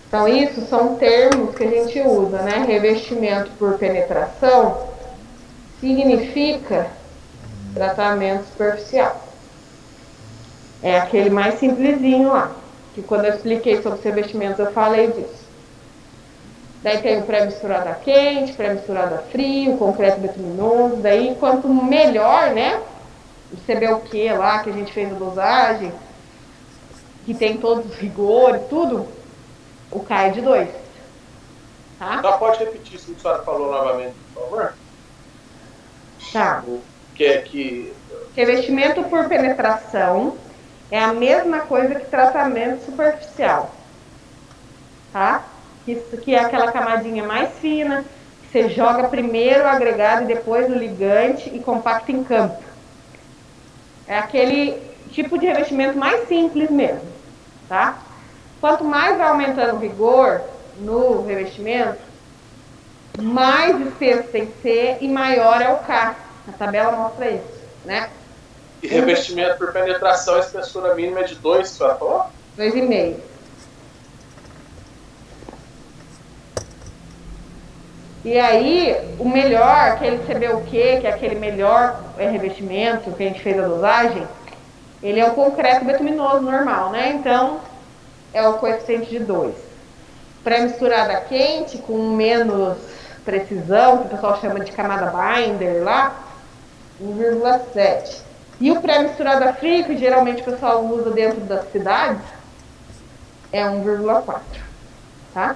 Então, isso são termos que a gente usa, né? Revestimento por penetração significa tratamento superficial. É aquele mais simplesinho lá, que quando eu expliquei sobre os revestimentos eu falei disso. Daí tem o pré-misturado a quente, pré-misturado a frio, concreto bituminoso. Daí, quanto melhor, né? O CBUQ lá, que a gente fez a dosagem, que tem todos os rigores, tudo, o K é de 2. Tá? Só pode repetir isso que a senhora falou novamente, por favor? Tá. Que Revestimento por penetração é a mesma coisa que tratamento superficial. Tá? Isso que é aquela camadinha mais fina, que você joga primeiro o agregado e depois o ligante e compacta em campo. É aquele tipo de revestimento mais simples mesmo, tá? Quanto mais vai aumentando o rigor no revestimento, mais espesso tem que ser e maior é o K. A tabela mostra isso, né? E revestimento por penetração, a espessura mínima é de 2, senhora falou? 2,5. E aí, o melhor, aquele CBUQ, que é aquele melhor revestimento que a gente fez a dosagem, ele é o concreto bituminoso normal, né? Então, é o coeficiente de 2. Pré-misturada quente, com menos precisão, que o pessoal chama de camada binder lá, 1,7. E o pré-misturada frio, que geralmente o pessoal usa dentro das cidades, é 1,4. Tá?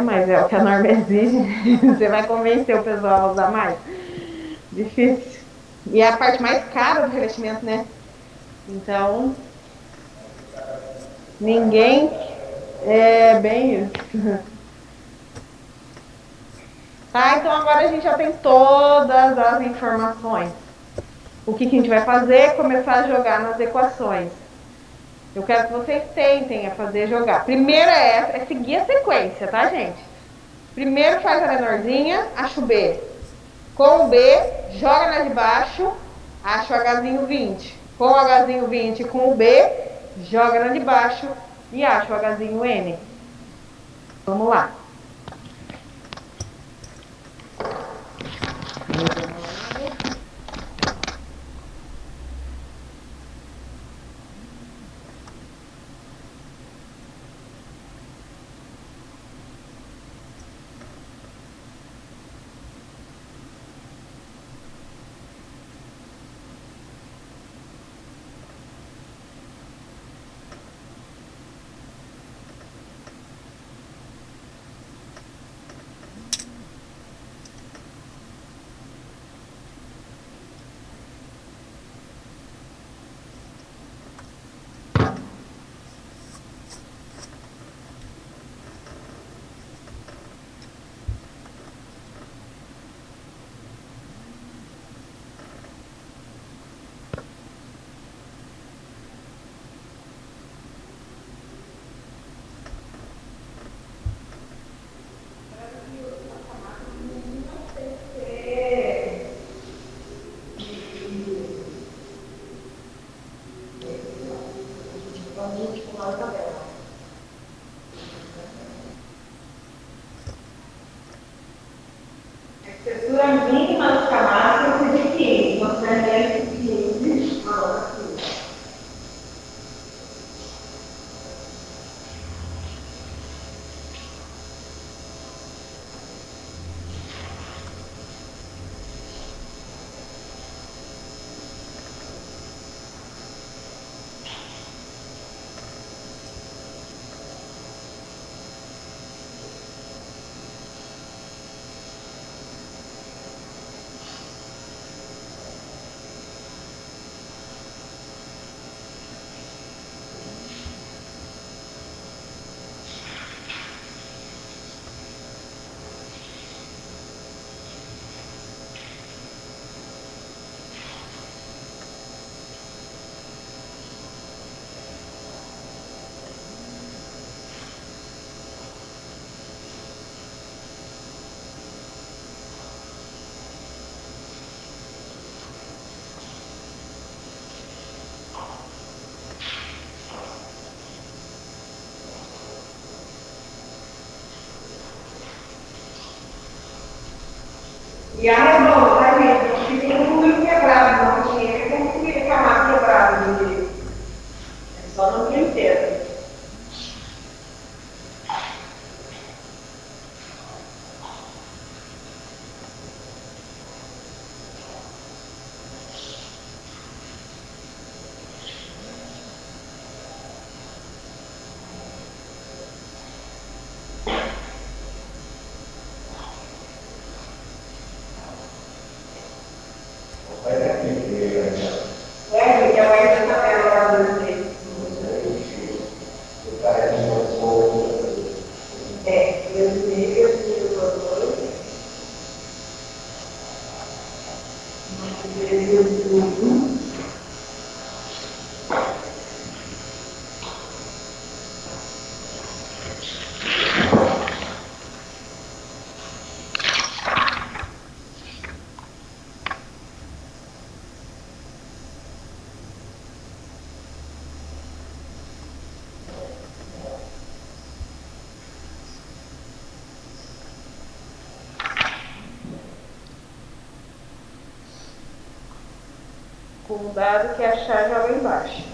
Mas é o que a norma exige. Você vai convencer o pessoal a usar mais? Difícil. E é a parte mais cara do revestimento, né? Então, ninguém é bem isso. Tá, então agora a gente já tem todas as informações. O que a gente vai fazer é começar a jogar nas equações. Eu quero que vocês tentem a fazer jogar. Primeiro é seguir a sequência, tá, gente? Primeiro faz a menorzinha, acha o B. Com o B, joga na de baixo, acha o Hzinho 20. Com o Hzinho 20 e com o B, joga na de baixo e acha o Hzinho N. Vamos lá. Espessura mínima das camadas é de 15, você é de 15. E arredonda, tá, gente? Não fica com tudo quebrado, não. Porque é como se fica camada quebrada, gente. É só no fio inteiro. É, gente, a mãe da tabela lá do jeito. É, eu digo, cuidado que a chave lá embaixo.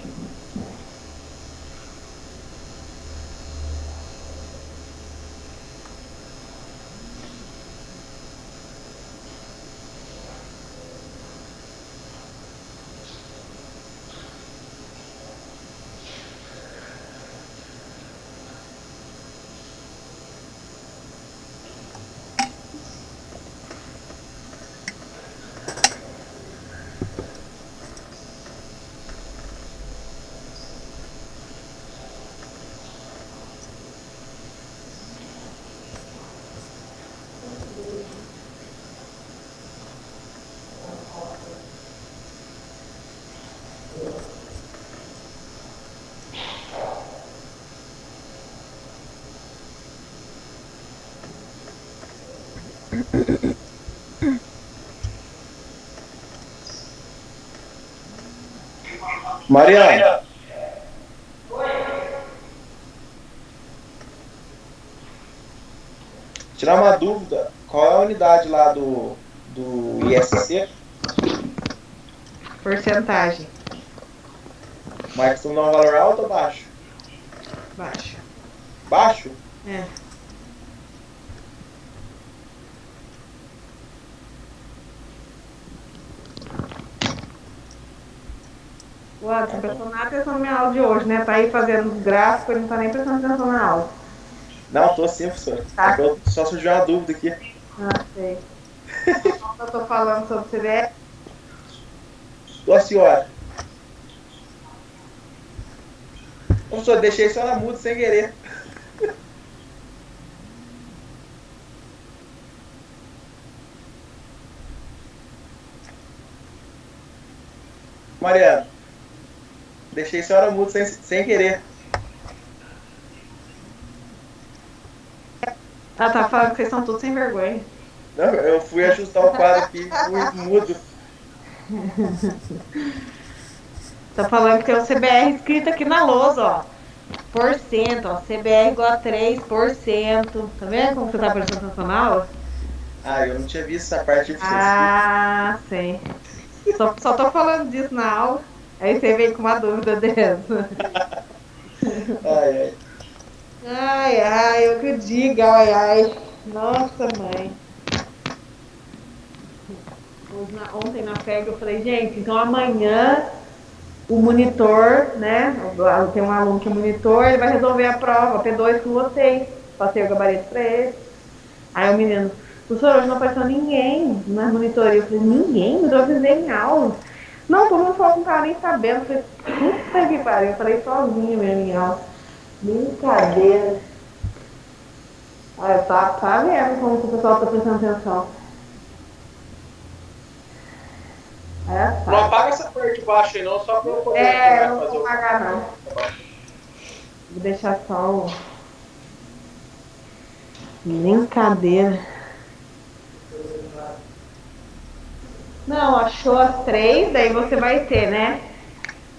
Mariana, tirar uma dúvida, qual é a unidade lá do ISC? Porcentagem. Mas costuma dar um valor alto ou baixo? Baixo. Baixo? É. O Anderson, prestou nada atenção na minha aula de hoje, né? Tá aí fazendo os gráficos, ele não tá nem prestando atenção na aula. Não, tô sim, professor. Tá. Só surgiu uma dúvida aqui. Ah, sei. Eu tô falando sobre CDF. Ô, senhora. Professor, deixei a senhora muda sem querer. Mariana, deixei a senhora muda sem querer. Ah, tá falando que vocês são todos sem vergonha. Não, eu fui ajustar o quadro aqui, fui mudo. Tá falando que tem o CBR escrito aqui na lousa, ó. Porcento, ó. CBR igual a 3%. Tá vendo como você tá prestando atenção na aula? Ah, eu não tinha visto essa parte de ser escrito. Ah, sei. Só tô falando disso na aula. Aí você vem com uma dúvida dessa. Ai, ai. Ai, ai, eu que diga, ai, ai. Nossa, mãe. Ontem na pega eu falei, gente, então amanhã o monitor, né? Tem um aluno que é monitor, ele vai resolver a prova, P2 com vocês. Passei o gabarito pra ele. Aí o menino, professor, hoje não apareceu ninguém na monitoria. Eu falei, ninguém? Eu avisei em aula. Não, todo mundo falou que não tava nem sabendo. Eu falei, puta que pariu. Eu falei sozinha mesmo em aula. Brincadeira. Olha, tá vendo como que o pessoal tá prestando atenção. É, Não apaga essa parte de baixo aí não, só pra eu poder não fazer vou o. pagar não. Vou deixar só o... Brincadeira. Não, achou as 3, daí você vai ter, né?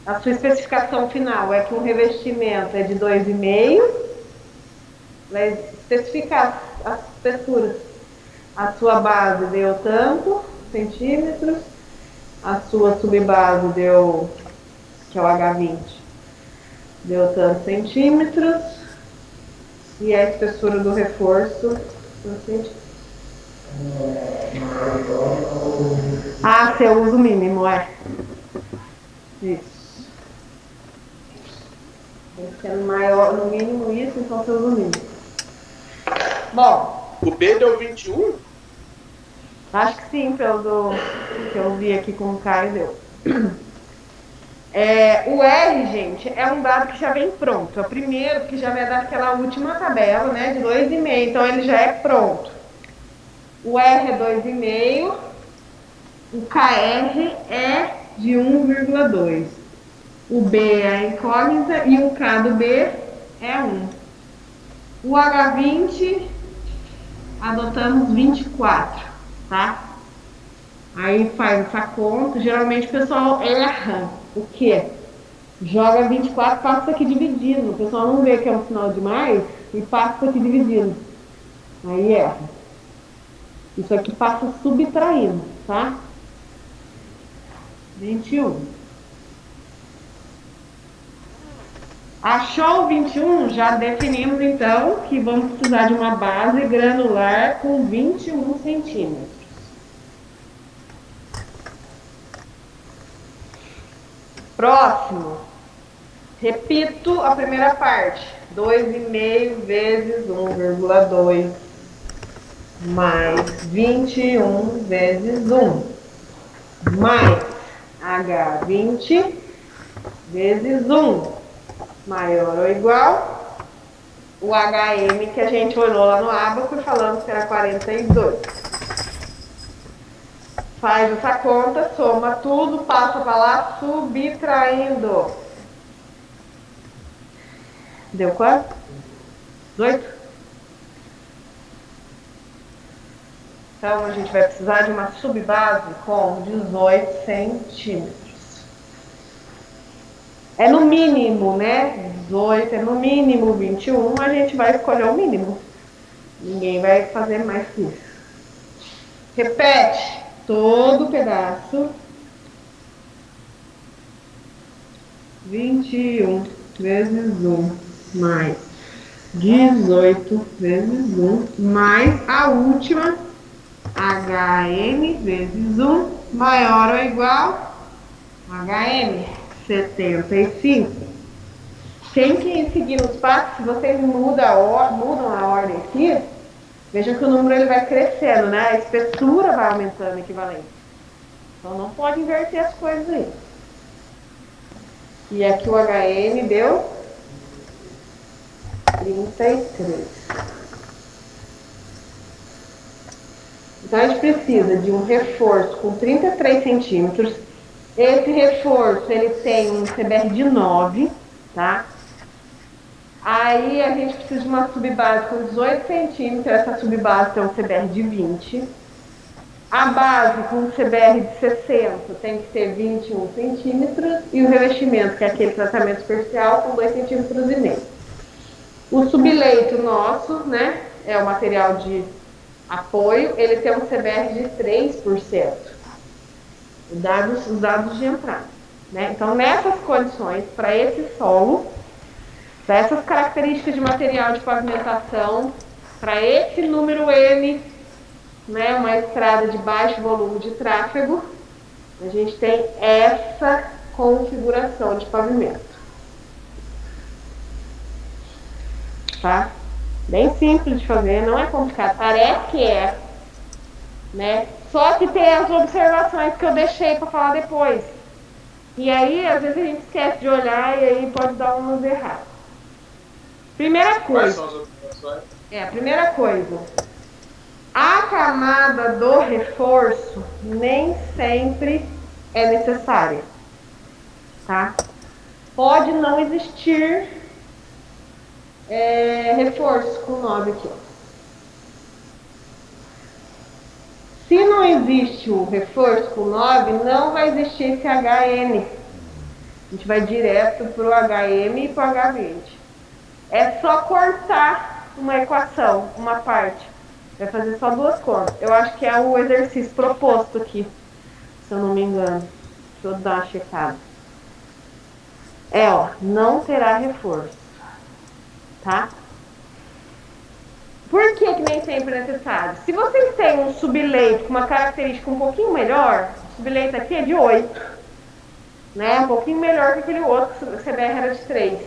A sua especificação final é que um revestimento é de 2,5. Vai especificar as espessuras. A sua base deu tanto centímetros. A sua subbase deu, que é o H20, deu tantos centímetros. E a espessura do reforço, ah, seu uso mínimo, é. Isso. Tem que ser maior, no mínimo isso, então seu uso mínimo. Bom. O B deu 21? Acho que sim, pelo que eu vi aqui com o Caio deu. O R, gente, é um dado que já vem pronto. É o primeiro que já vai dar aquela última tabela, né, de 2,5. Então ele já é pronto. O R é 2,5. O KR é de 1,2. O B é a incógnita e o K do B é 1. O H20, adotamos 24, tá? Aí faz essa conta. Geralmente o pessoal erra. O quê? Joga 24, passa isso aqui dividindo. O pessoal não vê que é um sinal de mais e passa isso aqui dividindo. Aí erra. Isso aqui passa subtraindo, tá? 21. Achou o 21? Já definimos então que vamos precisar de uma base granular com 21 centímetros. Próximo. Repito a primeira parte. 2,5 vezes 1,2 mais 21 vezes 1 mais H20 vezes 1 maior ou igual o HM que a gente olhou lá no abaco e falamos que era 42. Faz essa conta, soma tudo, passa para lá, subtraindo. Deu quanto? 18? Então a gente vai precisar de uma subbase com 18 centímetros. É no mínimo, né? 18 é no mínimo 21, a gente vai escolher o mínimo. Ninguém vai fazer mais que isso. Repete todo o pedaço. 21 vezes 1 mais 18 vezes 1 mais a última HM vezes 1 maior ou igual HM 75. Tem que ir seguindo os passos. Se vocês mudam a ordem aqui, vejam que o número ele vai crescendo, né? A espessura vai aumentando a equivalência. Então não pode inverter as coisas aí. E aqui o HM deu 33. Então a gente precisa de um reforço com 33 centímetros. Esse reforço ele tem um CBR de 9, tá? Aí a gente precisa de uma subbase com 18 centímetros. Essa subbase tem um CBR de 20. A base com CBR de 60 tem que ter 21 centímetros e o revestimento, que é aquele tratamento superficial, com 2,5 centímetros. O subleito nosso, né, é o material de apoio, ele tem um CBR de 3%. Os dados de entrada. Né? Então, nessas condições, para esse solo, para essas características de material de pavimentação, para esse número N, né, uma estrada de baixo volume de tráfego, a gente tem essa configuração de pavimento. Tá? Bem simples de fazer, não é complicado. Parece que é, né? Só que tem as observações que eu deixei para falar depois. E aí, às vezes a gente esquece de olhar e aí pode dar umas erradas. Primeira Quais coisa. são as observações? Primeira coisa. A camada do reforço nem sempre é necessária, tá? Pode não existir reforço com 9 aqui. Se não existe o reforço com 9, não vai existir esse HN. A gente vai direto para o HM e para o H20. É só cortar uma equação, uma parte. Vai fazer só 2 contas. Eu acho que é o exercício proposto aqui, se eu não me engano. Deixa eu dar uma checada. Ó, não terá reforço. Tá? Por que nem sempre é necessário? Se vocês têm um subleito com uma característica um pouquinho melhor, o subleito aqui é de 8, né? Um pouquinho melhor que aquele outro, o CBR era de 3.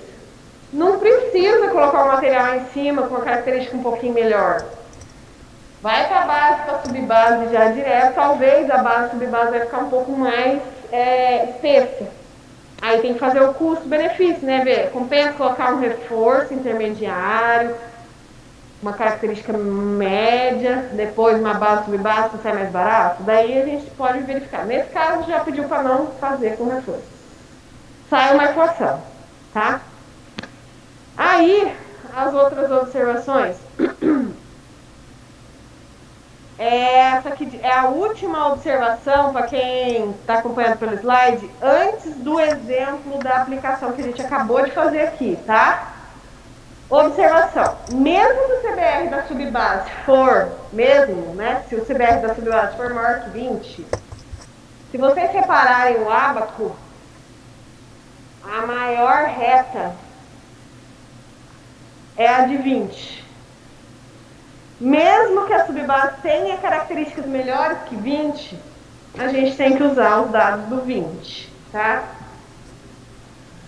Não precisa colocar o material em cima com uma característica um pouquinho melhor. Vai para a base, para a subbase já direto, talvez a base subbase vai ficar um pouco mais espessa. Aí tem que fazer o custo-benefício, né? Ver, compensa colocar um reforço intermediário, uma característica média, depois uma base subbase para sair mais barato. Daí a gente pode verificar. Nesse caso já pediu para não fazer com reforço. Sai uma equação, tá? Aí, as outras observações. Essa aqui é a última observação para quem está acompanhando pelo slide, antes do exemplo da aplicação que a gente acabou de fazer aqui, tá? Observação, mesmo se o CBR da subbase for, né? Se o CBR da subbase for maior que 20, se vocês repararem o ábaco, a maior reta é a de 20. Mesmo que a subbase tenha características melhores que 20, a gente tem que usar os dados do 20, tá?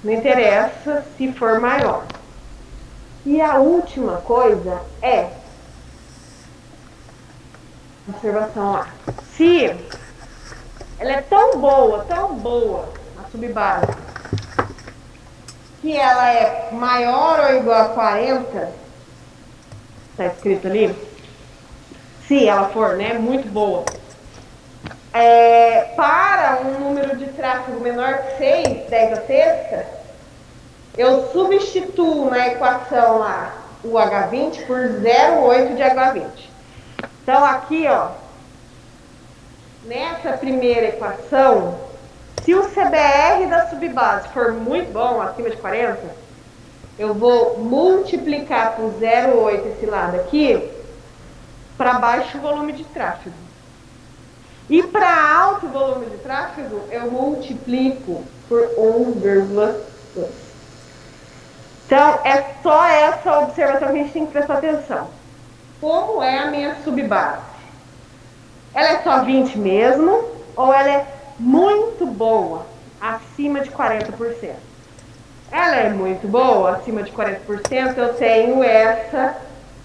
Não interessa se for maior. E a última coisa é, observação lá, se ela é tão boa, a subbase, que ela é maior ou igual a 40, está escrito ali, se ela for, né, muito boa, para um número de tráfego menor que 6, 10 a sexta, eu substituo na equação lá o H20 por 0,8 de H20. Então aqui, ó, nessa primeira equação, se o CBR da subbase for muito bom, acima de 40, eu vou multiplicar por 0,8 esse lado aqui para baixo volume de tráfego. E para alto volume de tráfego, eu multiplico por 1,2. Então, é só essa observação que a gente tem que prestar atenção. Como é a minha subbase? Ela é só 20 mesmo, ou ela é muito boa, acima de 40%? Ela é muito boa, acima de 40%, eu tenho essa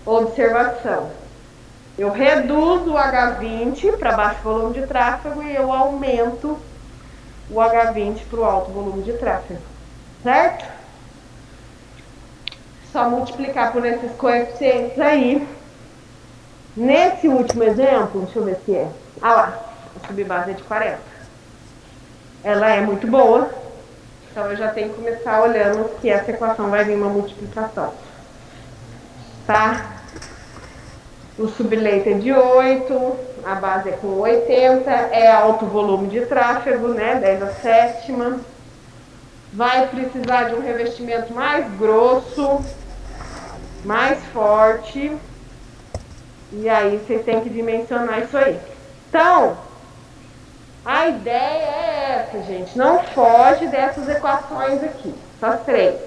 observação. Eu reduzo o H20 para baixo volume de tráfego e eu aumento o H20 para o alto volume de tráfego. Certo? Só multiplicar por esses coeficientes aí. Nesse último exemplo, deixa eu ver se é. Ah lá, a subbase é de 40. Ela é muito boa. Então eu já tenho que começar olhando que essa equação vai vir uma multiplicação. Tá? O subleito é de 8. a base é com 80, é alto volume de tráfego, né? 10/7. Vai precisar de um revestimento mais grosso, mais forte. E aí vocês têm que dimensionar isso aí. Então, a ideia é essa, gente. Não foge dessas equações aqui. Essas três.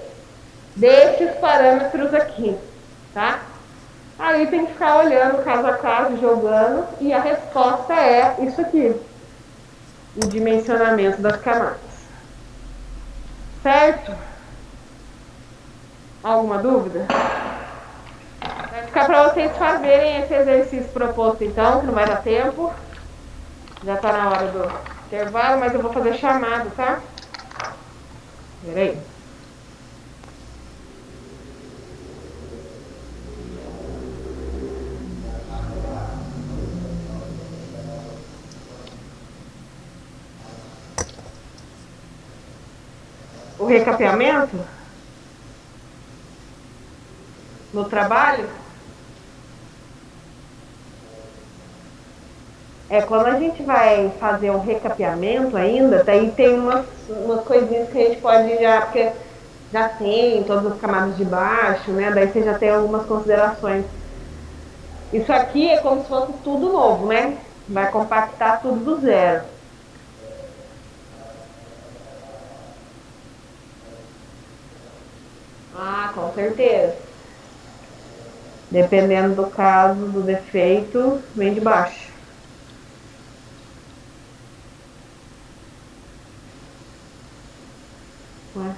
Desses parâmetros aqui, tá? Aí tem que ficar olhando caso a caso, jogando. E a resposta é isso aqui. O dimensionamento das camadas. Certo? Alguma dúvida? Vai ficar para vocês fazerem esse exercício proposto então, que não vai dar tempo. Já tá na hora do intervalo, mas eu vou fazer chamado, tá? Peraí. O recapeamento no trabalho quando a gente vai fazer um recapeamento ainda, daí tem umas coisinhas que a gente pode já, porque já tem todas as camadas de baixo, né? Daí você já tem algumas considerações. Isso aqui é como se fosse tudo novo, né? Vai compactar tudo do zero. Ah, com certeza. Dependendo do caso, do defeito, vem de baixo. Ué.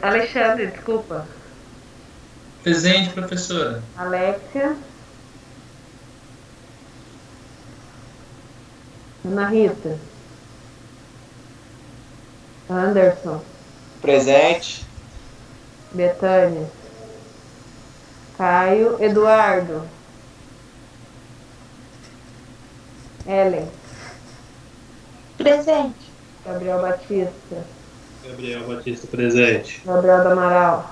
Alexandre, desculpa. Presente, professora. Alexia. Ana Rita. Anderson. Presente. Betânia. Caio. Eduardo. Ellen. Presente. Gabriel Batista. Gabriel Batista, presente. Gabriel do Amaral.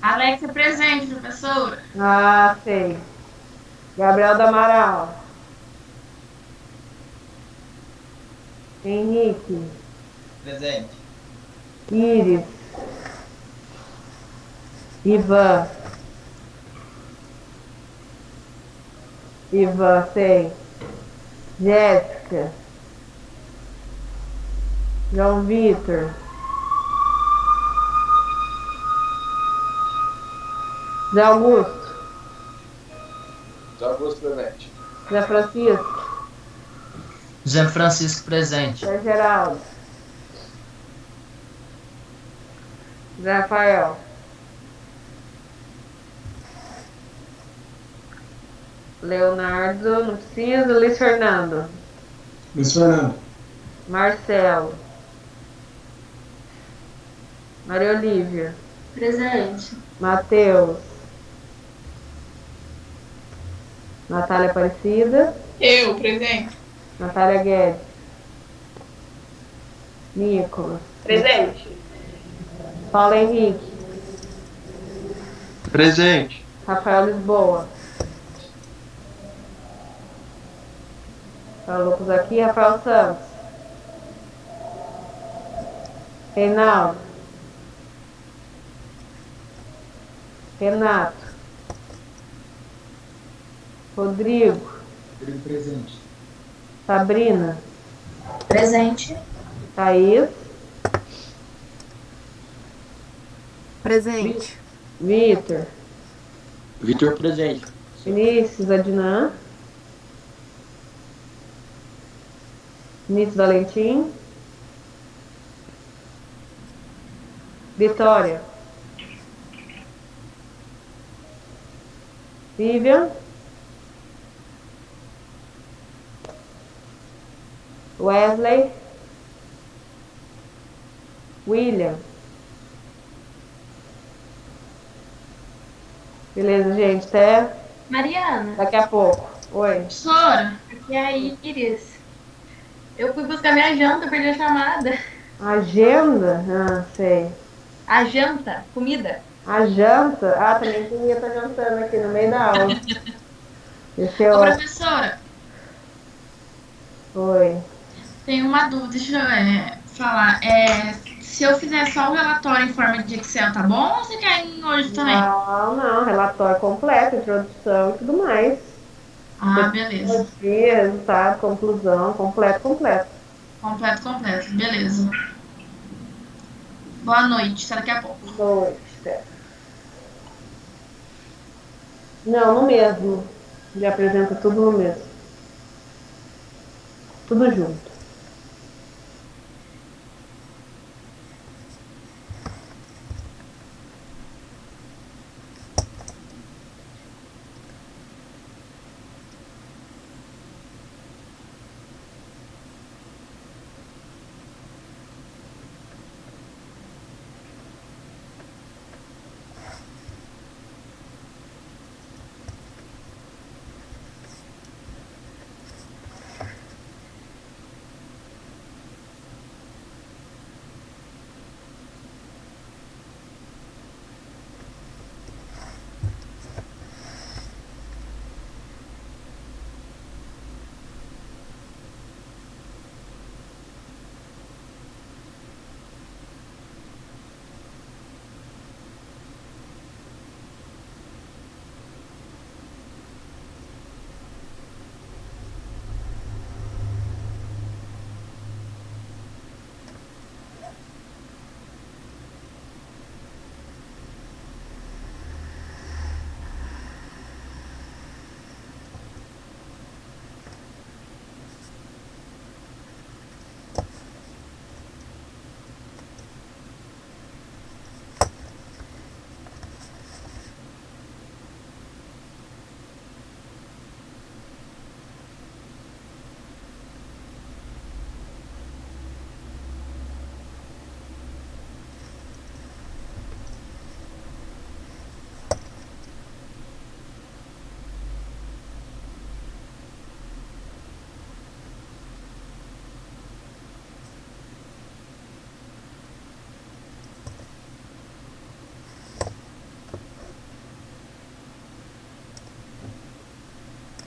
Alexa, presente, professora. Ah, sei. Gabriel do Amaral. Henrique. Presente. Iris. Ivan. Ivan, sei. Jéssica. João Vitor. Zé Augusto. Zé Augusto presente. Zé Francisco. Zé Francisco, presente. Zé Geraldo. Zé Rafael. Leonardo, não precisa. Luiz Fernando. Luiz Fernando. Marcelo. Maria Olívia. Presente. Matheus. Natália Aparecida. Eu, presente. Natália Guedes. Nicolas. Presente. Paulo Henrique. Presente. Rafael Lisboa. Lucas aqui. Rafael Santos. Reinaldo. Renato. Rodrigo. Presente. Sabrina. Presente. Thaís. Presente. Vitor. Vitor presente. Vinícius, Adnan. Vinícius Valentim. Vitória. Vivian. Wesley. William. Beleza, gente? Até Mariana, daqui a pouco. Oi. professora, aqui é a Iris. Eu fui buscar minha janta, perdi a chamada. Agenda? Ah, sei. A janta, comida. A janta? Ah, também queria estar jantando aqui no meio da aula. Deixa eu... Ô, professora, Oi. tenho uma dúvida, deixa eu falar. Se eu fizer só o relatório em forma de Excel, tá bom? Ou você quer em hoje também? Não. Relatório completo, introdução e tudo mais. Ah, beleza. Dia, resultado, conclusão, completo. Completo. Beleza. Boa noite, até daqui a pouco. Noite, certo. Não, no mesmo. Ele apresenta tudo no mesmo. Tudo junto.